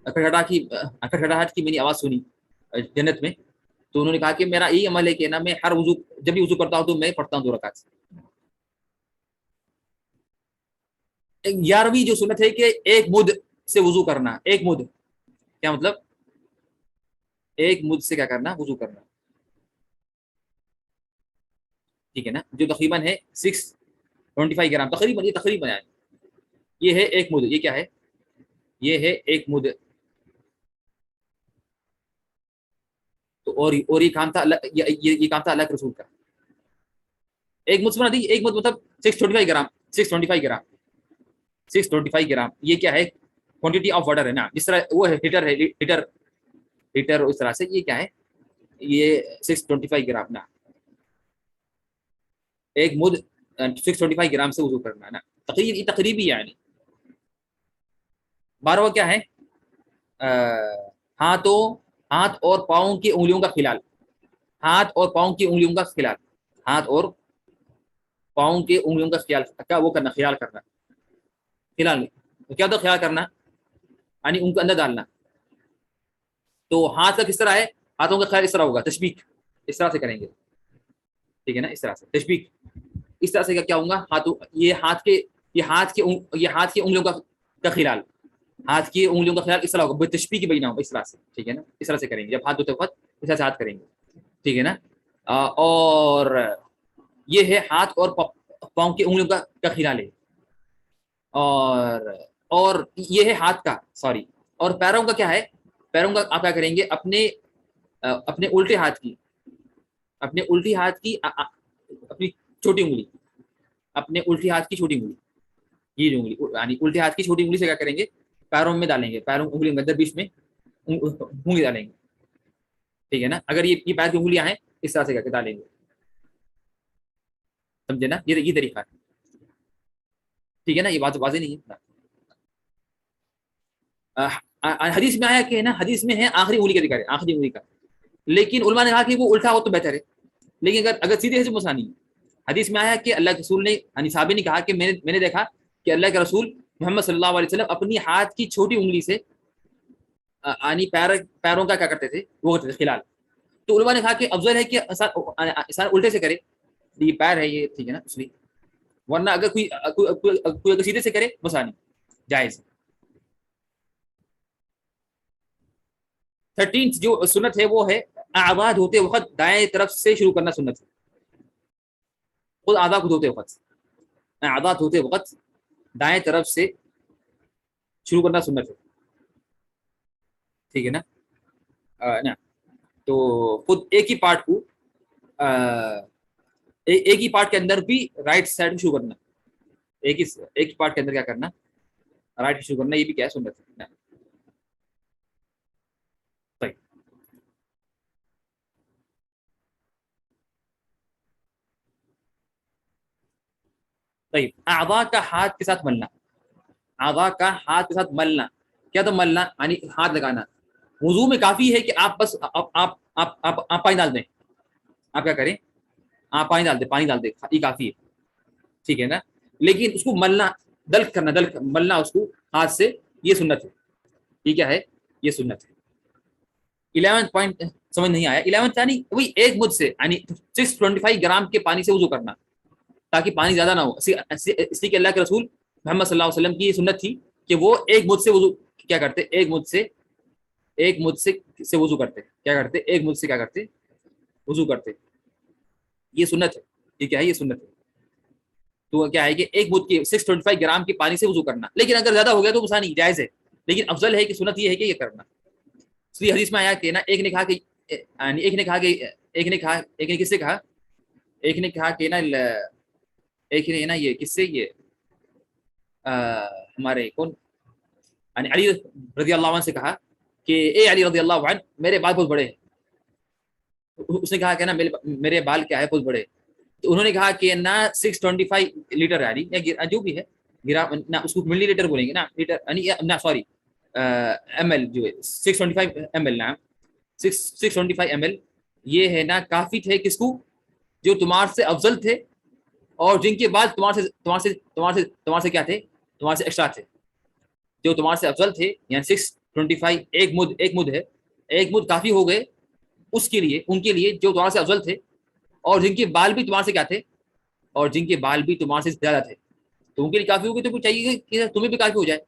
کھٹکھٹاہٹ کی میں نے آواز سنی جنت میں. تو انہوں نے کہا کہ میرا یہی عمل ہے کہ نا میں ہر وضو، جب بھی وضو کرتا ہوں تو میں پڑھتا ہوں 2 رکعت. 11ویں جو سنت ہے کہ 1 مد سے وضو کرنا. 1 مد کیا مطلب، 1 مد سے کیا کرنا، وضو کرنا. ٹھیک ہے نا، جو تقریباً ہے 625 گرام تقریباً، یہ تقریباً ہے، یہ ہے ایک مد، یہ کیا ہے، یہ ہے ایک مد. تو اور یہ کام تھا اللہ، یہ کام تھا اللہ کے رسول کا. ایک مد سنا دی، ایک مد مطلب 625 گرام، 625 گرام، 625 گرام یہ کیا ہے، کوانٹٹی آف واٹر ہے نا، جس طرح وہ ہے ہیٹر ہے، ہیٹر اس طرح سے یہ کیا ہے، یہ 625 گرام نا، ایک مد 625 گرام سے وضو کرنا نا، تقریبی یعنی. 12واں کیا ہے، ہاتھ اور پاؤں کی انگلیوں کا خلال، ہاتھ اور پاؤں کی انگلیوں کا خلال، ہاتھ اور پاؤں کی انگلیوں کا خیال کا وہ کرنا، خیال کرنا، خلال نہیں تو کیا تو خیال کرنا یعنی ان کو اندر ڈالنا. تو ہاتھ کا کس طرح ہے، ہاتھوں کا خیال اس طرح ہوگا، تشبیک اس طرح سے کریں گے، ٹھیک ہے نا، اس طرح سے تشبیک، اس طرح سے کیا ہوگا، ہاتھوں یہ ہاتھ کی انگلیوں کا خلال، ہاتھ کی انگلیوں کا خیال اس طرح ہوگا، بے تشبیہ کی بنا ہوگا اس طرح سے، ٹھیک ہے نا، اس طرح سے کریں گے جب ہاتھ دھوتے وقت اس طرح سے ہاتھ کریں گے، ٹھیک ہے نا. اور یہ ہے ہاتھ اور پاؤں کی انگلیوں کا خلال ہے، اور یہ ہے ہاتھ کا، سوری، اور پیروں کا کیا ہے، پیروں کا آپ کیا کریں گے، اپنے الٹے ہاتھ کی، اپنے الٹی ہاتھ کی اپنی چھوٹی انگلی، اپنے الٹی ہاتھ کی چھوٹی انگلی، یہ جو انگلی یعنی الٹے ہاتھ کی چھوٹی انگلی سے کیا کریں گے، پیروں میں ڈالیں گے، پیروں انگلی میں بیچ میں انگلی ڈالیں گے، ٹھیک ہے نا. اگر یہ پیر کی انگلیاں ہیں اس طرح سے کر کے ڈالیں گے، سمجھے نا، یہ طریقہ ہے، ٹھیک ہے نا، یہ بات واضح نہیں ہے. حدیث میں آیا کہ نا، حدیث میں ہے آخری انگلی کا ذکر ہے، آخری انگلی کا، لیکن علماء نے کہا کہ وہ الٹا ہو تو بہتر ہے، لیکن اگر سیدھے سے مسئلہ نہیں ہے. حدیث میں آیا کہ اللہ کے رسول نے یعنی صحابی نے کہا کہ میں نے دیکھا کہ اللہ کے رسول محمد صلی اللہ علیہ وسلم اپنی ہاتھ کی چھوٹی انگلی سے یعنی پیروں کا کیا کرتے تھے، وہ کرتے تھے خلال. تو علماء نے کہا کہ افضل ہے کہ انسان الٹے سے کرے، یہ پیر ہے یہ، ٹھیک ہے نا، اس لیے، ورنہ اگر کوئی اگر سیدھے سے کرے مسئلہ نہیں، جائز. 13 جو سنت ہے وہ ہے اعضاء دھوتے وقت دائیں طرف سے شروع کرنا سنت ہے. خود اعضاء کو دھوتے وقت، اعضاء دھوتے وقت دائیں طرف سے شروع کرنا سنت ہے، ٹھیک ہے نا. نا تو خود ایک ہی پارٹ کو ایک ہی پارٹ کے اندر بھی رائٹ سائڈ میں شروع کرنا، ایک ہی پارٹ کے اندر کیا کرنا، رائٹ شروع کرنا، یہ بھی کیا ہے سنت ہے. طيب اعضاء کا ہاتھ کے ساتھ ملنا، اعضاء کا ہاتھ کے ساتھ ملنا، کیا تو ملنا یعنی ہاتھ لگانا. وضو میں کافی ہے کہ آپ بس آپ پانی ڈال دیں، آپ کیا کریں، آپ پانی ڈال دیں، یہ کافی ہے، ٹھیک ہے نا. لیکن اس کو ملنا، دلک کرنا، ملنا اس کو ہاتھ سے، یہ سنت ہے، یہ کیا ہے، یہ سنت ہے. 11 پوائنٹ سمجھ نہیں آیا، 11 یعنی وہی ایک مجھ سے یعنی 625 گرام کے پانی سے وضو کرنا تاکہ پانی زیادہ نہ ہو، اس لیے کہ اللہ کے رسول محمد صلی اللہ علیہ وسلم کی یہ سنت تھی کہ وہ ایک مجھ سے وضو کیا کرتے، ایک مجھ سے وضو کرتے، کیا کرتے، ایک مجھ سے کیا کرتے، وضو کرتے، یہ سنت ہے، یہ کیا ہے، یہ سنت ہے. تو کیا ہے کہ ایک مجھ کے 625 گرام کے پانی سے وضو کرنا، لیکن اگر زیادہ ہو گیا تو مسئلہ نہیں، جائز ہے، لیکن افضل ہے کہ سنت یہ ہے کہ یہ کرنا. اس لیے حدیث میں آیا کہ نا ایک نے کس سے کہا، ایک نے کہا کہ نا ایک نے نا یہ کس سے، یہ ہمارے کون یعنی علی رضی اللہ عنہ سے کہا کہ اے علی رضی اللہ عنہ میرے بال بہت بڑے ہیں. اس نے کہا کہ نا میرے بال کیا ہے، بہت بڑے. تو انہوں نے کہا کہ نا 625 لیٹر یعنی جو بھی ہے گرام نا، اس کو ملی لیٹر بولیں گے نا، لیٹر یعنی نا سوری ایم ایل جو ہے 625 ایم ایل، نا 625 ایم ایل یہ ہے نا کافی تھے کس کو، جو تمہار سے افضل تھے اور جن کے بعد تمہار سے کیا تھے، تمہار سے ایکسٹرا تھے، جو تمہار سے افضل تھے، یعنی 625 ایک مد ہے، ایک مد کافی ہو گئے اس کے لیے، ان کے لیے جو تمہار سے افضل تھے اور جن کے بال بھی تمہار سے کیا تھے، اور جن کے بال بھی تمہار سے زیادہ تھے، تو ان کے لیے کافی ہو گئے. تو چاہیے کہ تمہیں بھی کافی ہو جائے.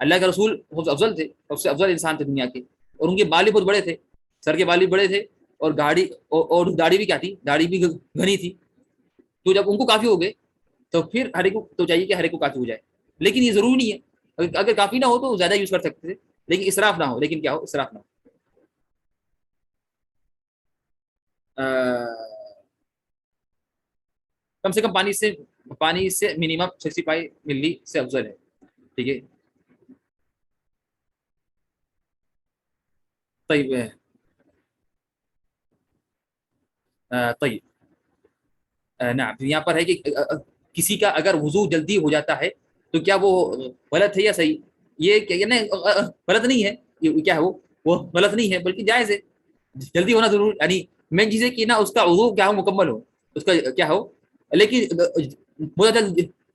اللہ کے رسول بہت افضل تھے، سب سے افضل انسان تھے دنیا کے، اور ان کے بال بھی بہت بڑے تھے، سر کے بال بھی بڑے تھے، اور داڑھی بھی کیا تھی، داڑھی بھی گھنی تھی. تو جب ان کو کافی ہو گئے تو پھر ہر ایک کو تو چاہیے کہ ہر ایک کو کافی ہو جائے، لیکن یہ ضروری نہیں ہے، اگر کافی نہ ہو تو زیادہ یوز کر سکتے تھے، لیکن اسراف نہ ہو، لیکن کیا ہو، اسراف نہ ہو۔ کم سے کم پانی سے منیمم 65 ملی سے افضل ہے، ٹھیک ہے۔ طيب طيب نعم، یہاں پر ہے کہ کسی کا اگر وضو جلدی ہو جاتا ہے تو کیا وہ غلط ہے یا صحیح؟ یہ کیا نہیں، غلط نہیں ہے، یہ کیا ہے، وہ غلط نہیں ہے بلکہ جائز ہے، جلدی ہونا ضرور، یعنی مین چیز ہے کہ نا اس کا وضو کیا ہو، مکمل ہو، اس کا کیا ہو، لیکن بہت زیادہ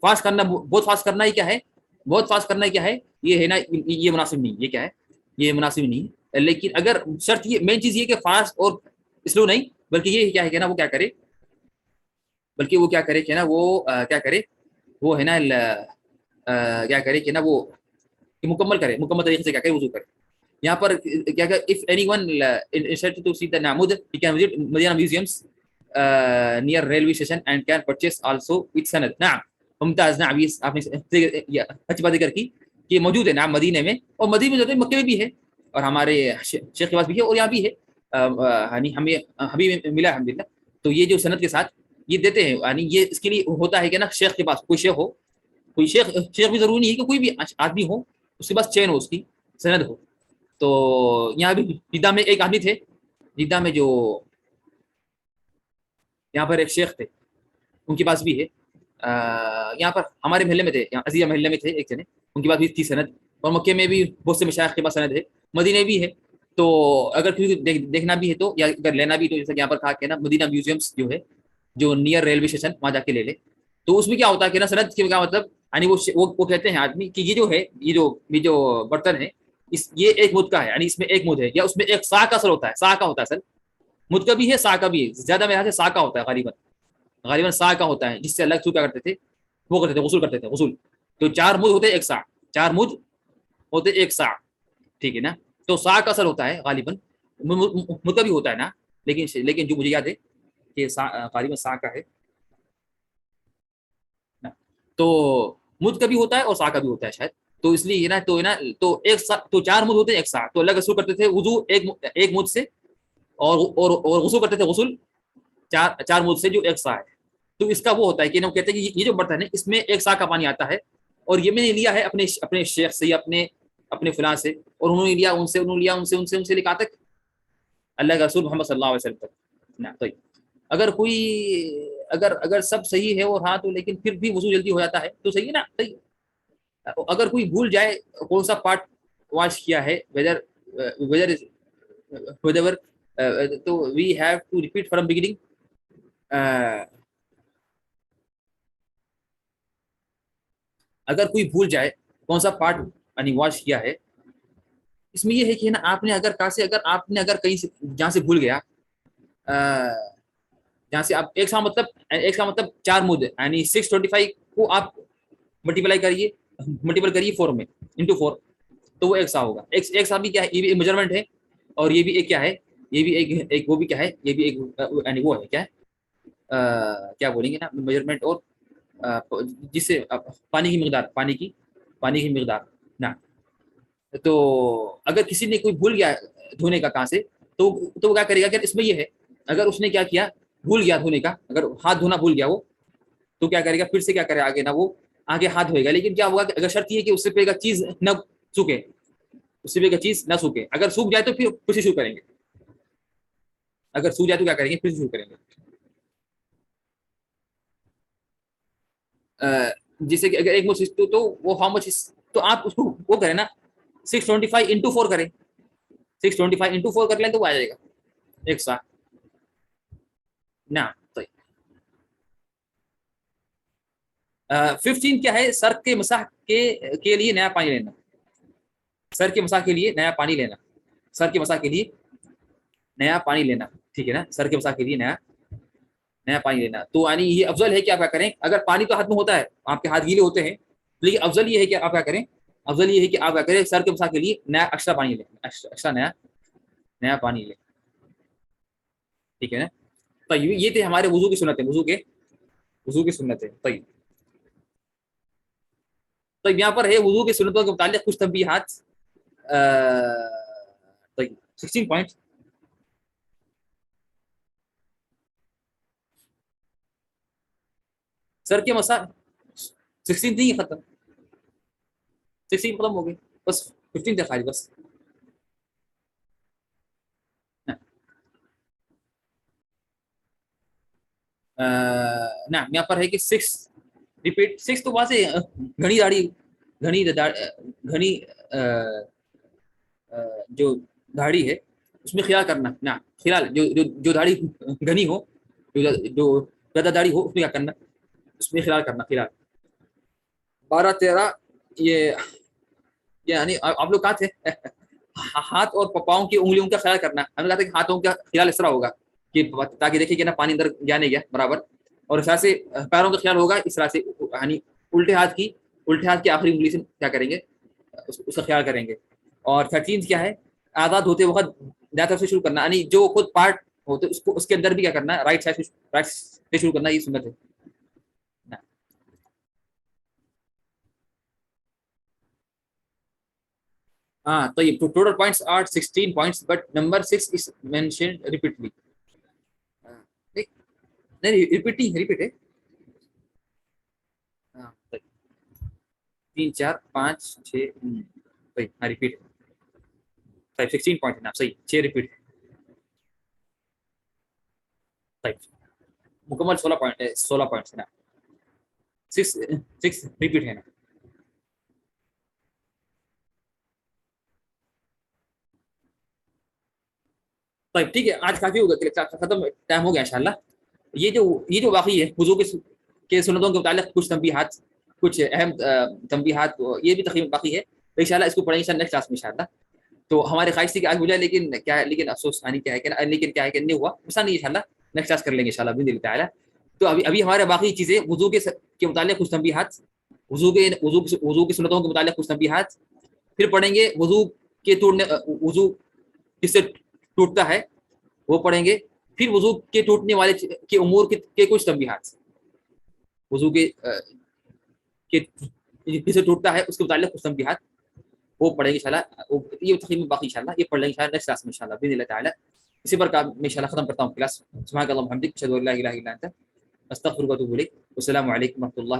فاسٹ کرنا، بہت فاسٹ کرنا ہی کیا ہے، بہت فاسٹ کرنا ہی کیا ہے، یہ ہے نا، یہ مناسب نہیں، یہ کیا ہے، یہ مناسب نہیں ہے۔ لیکن اگر شرط یہ مین چیز یہ کہ فاسٹ اور سلو نہیں، بلکہ یہ کیا ہے کہ نا وہ کیا کرے، بلکہ وہ کیا کرے کہ نا وہ کیا کرے، وہ ہے نا کیا کرے کہ نا وہ مکمل کرے، مکمل طریقے سے کیا کرے، وضو کرے۔ یہاں پر کیا کہ if anyone interested to see the Namud, he can visit Medina museums near railway station and can purchase also with sanad۔ نعم ممتاز، نعم یہ آپ نے اچھی بات ذکر کی کہ موجود ہے نعم مدینے میں، اور مدینے میں جو ہے مکے میں بھی ہے، اور ہمارے شیخ کے پاس بھی ہے، اور یہاں بھی ہے، یعنی ہمیں ملا الحمدللہ۔ تو یہ جو سند کے ساتھ یہ دیتے ہیں، یعنی یہ اس کے لیے ہوتا ہے کہ نا شیخ کے پاس کوئی شیخ ہو، کوئی شیخ بھی ضروری نہیں ہے کہ کوئی بھی آدمی ہو، اس کے پاس چین ہو، اس کی سند ہو۔ تو یہاں بھی جدہ میں ایک آدمی تھے، جدہ میں جو یہاں پر ایک شیخ تھے، ان کے پاس بھی ہے، یہاں پر ہمارے محلے میں تھے، یہاں عزیزہ محلے میں تھے ایک جنے، ان کے پاس بھی تھی سند، اور مکے میں بھی بہت سے مشائخ کے پاس سند ہے، مدینے بھی ہے۔ تو اگر کسی دیکھنا بھی ہے تو، یا اگر لینا بھی تو جیسے کہ یہاں پر کہا کہ نا مدینہ میوزیمس جو ہے جو نیئر ریلوے اسٹیشن، وہاں جا کے لے لے۔ تو اس میں کیا ہوتا ہے کہ نا سند کے کیا مطلب، یعنی وہ کہتے ہیں آدمی کہ یہ جو ہے، یہ جو برتن ہے، یہ ایک مد کا ہے، یعنی اس میں ایک مد ہے، یا اس میں ایک سا کا اثر ہوتا ہے، سا کا ہوتا ہے اصل، مد کا بھی ہے، سا کا بھی ہے، زیادہ میرے سے سا کا ہوتا ہے، غالباً سا کا ہوتا ہے، جس سے اللہ رسول کیا کرتے تھے، وہ کرتے تھے، غسل کرتے تھے، غسل۔ تو 4 مد ہوتے ایک سا، 4 مد ہوتے ایک سا، ٹھیک ہے نا۔ تو سا کا اثر ہوتا ہے غالباً، مد کا بھی ہوتا ہے نا، لیکن جو مجھے یاد ہے کہ غالباً سا کا ہے نا، تو مد کا بھی ہوتا ہے اور سا کا بھی ہوتا ہے شاید، تو اس لیے نا، تو ایک سا، تو 4 مد ہوتے ہیں ایک سا، تو اللہ رسول کرتے تھے وضو ایک مد سے، اور غسل کرتے تھے، غسل چار مد سے جو ایک سا ہے۔ تو اس کا وہ ہوتا ہے کہ ہم کہتے ہیں کہ یہ جو برتن ہے اس میں ایک سا کا پانی آتا ہے، اور یہ میں نے لیا ہے اپنے شیخ سے، یا اپنے فلاں سے، اور انہوں نے لیا ان سے، انہوں نے لیا ان سے لکھا تک اللہ کے رسول محمد صلی اللہ علیہ وسلم تک نا۔ تو اگر کوئی اگر سب صحیح ہے اور ہاں تو، لیکن پھر بھی وضو جلدی ہو جاتا ہے تو صحیح ہے نا، صحیح۔ اگر کوئی بھول جائے کون سا پارٹ واش کیا ہے، ویدر تو we have to repeat from beginning. اگر کوئی بھول جائے کون سا پارٹ یعنی واش کیا ہے، اس میں یہ ہے کہ نا آپ نے اگر کہیں سے جہاں سے بھول گیا، جہاں سے آپ ایک سا مطلب 4 مد یعنی 625 کو آپ ملٹیپل کریے 4 میں انٹو 4، تو وہ ایک سا ہوگا۔ ایک سا بھی کیا ہے، یہ بھی ایک میجرمنٹ ہے، اور یہ بھی ایک کیا ہے، یہ بھی ایک وہ بھی کیا ہے، یہ بھی ایک یعنی وہ ہے کیا ہے، کیا بولیں گے نا، میجرمنٹ، اور جس سے پانی کی مقدار نا۔ تو اگر کسی نے کوئی بھول گیا دھونے کا کہاں سے، تو وہ کیا کرے گا، کہ اس میں یہ ہے، اگر اس نے کیا کیا، بھول گیا دھونے کا، اگر ہاتھ دھونا بھول گیا وہ، تو کیا کرے گا، پھر سے کیا کرے آگے نا، وہ آگے ہاتھ دھوئے گا، لیکن کیا ہوگا کہ اگر شرط یہ کہ اس سے پہلے کا چیز نہ سوکھے، اگر سوکھ جائے تو پھر سے شروع کریں گے، اگر سوکھ جائے تو کیا کریں گے، پھر سے شروع کریں گے۔ جیسے کہ اگر ایک مچ تو وہ ہاؤ مچ، تو آپ اس کو وہ کریں نا 625 انٹو 4 کریں، 625 انٹو 4 کر لیں تو وہ آ جائے گا ایک سا نا۔ 15 کیا ہے، سر کے مسح کے لیے نیا پانی لینا، سر کے مسح کے لیے نیا پانی لینا، سر کے مسح کے لیے نیا پانی لینا، ٹھیک ہے نا، سر کے مسح کے لیے نیا پانی لینا۔ تو یعنی یہ افضل ہے کہ آپ کیا کریں، اگر پانی تو ہاتھ میں ہوتا ہے، آپ کے ہاتھ گیلے ہوتے ہیں، لیکن افضل یہ ہے کہ آپ کیا کریں، افضل یہ ہے کہ آپ کیا کریں، سر کے مسح کے لیے نیا ایکسٹرا پانی لیں، ایکسٹرا نیا پانی لیں، ٹھیک ہے نا۔ تو یہ تھے ہمارے وضو کی سنت ہے، وضو کے وضو کی سنت ہے. طيب طيب یہاں پر ہے وضو کی سنتوں کے متعلق کچھ تنبیہات. طيب 16 پوائنٹ. سر کے مسائل 16 تھی ختم. 16 ختم ہو گئی بس 15 تھے خالی بس. نعم یہاں پر ہے کہ 6 ریپیٹ. 6 تو واضح ہے. گھنی داڑھی گھنی جو داڑھی ہے اس میں خیال کرنا. نعم خیال جو داڑھی گھنی ہو جو زیادہ داڑھی ہو اس میں کیا کرنا, اس میں خیال کرنا. خیال 12 13 یہ یعنی آپ لوگ کہاں تھے؟ ہاتھ اور پاؤں کی انگلیوں کا خیال کرنا. ہم نے کہا تھا کہ ہاتھوں کا خیال اس طرح ہوگا کہ تاکہ دیکھیں کہ نا پانی اندر گیا نہیں گیا برابر, اور اس طرح سے پیروں کا خیال ہوگا اس طرح سے یعنی الٹے ہاتھ کی آخری انگلی سے کیا کریں گے, اس کا خیال کریں گے. اور 13 کیا ہے, آزاد ہوتے وقت دائیں طرف سے شروع کرنا, یعنی جو خود پارٹ ہوتے اس کے اندر بھی کیا کرنا ہے, رائٹ سے شروع کرنا. یہ سنت ہے. ہاں تو یہ total points are 16 points but number 6 is mentioned repeatedly. نہیں ریپیٹ ہے. ہاں 3 4 5 6 صحیح. ہاں ریپیٹ 16 پوائنٹ ہے نا صحیح. 6 ریپیٹ صحیح. مکمل 16 پوائنٹ ہے. 16 پوائنٹس ہے نا. 6 ریپیٹ ہے نا. طيب ٹھیک ہے آج کافی ہوگا ختم ٹائم ہو گیا انشاءاللہ. یہ جو واقعی ہے وضو کے سنتوں کے متعلق کچھ تنبیہات, کچھ اہم تنبیہات, یہ بھی تقریباً باقی ہے. تو انشاءاللہ اس کو پڑھیں گے نیکسٹ کلاس میں انشاءاللہ. تو ہماری خواہش تھی کہ آج ہو جائے لیکن افسوس کیا ہے کہ نہیں ہوا. مسئلہ نہیں انشاءاللہ نیکسٹ کلاس کر لیں گے انشاءاللہ باذن اللہ تعالی. تو ابھی ہمارے باقی چیزیں وضو کے متعلق کچھ تنبیہات, وضو کی سنتوں کے متعلق کچھ تنبیہات, پھر پڑھیں گے وضو کس سے ٹوٹتا ہے وہ پڑھیں گے, پھر وضو کے ٹوٹنے والے کے امور کے کچھ تنبیہات, وضو کے کس سے ٹوٹتا ہے اس کے متعلق کچھ تنبیہات وہ پڑھیں گے انشاءاللہ. یہ تقریباً باقی انشاءاللہ یہ پڑھ لیں گے انشاءاللہ نیکسٹ کلاس میں انشاءاللہ باذن اللہ تعالی. اسی پر میں انشاءاللہ ختم کرتا ہوں کلاس. سبحانک اللہم وبحمدک اشہد ان لا الہ الا انت استغفرک واتوب الیک. والسلام علیکم ورحمۃ اللہ.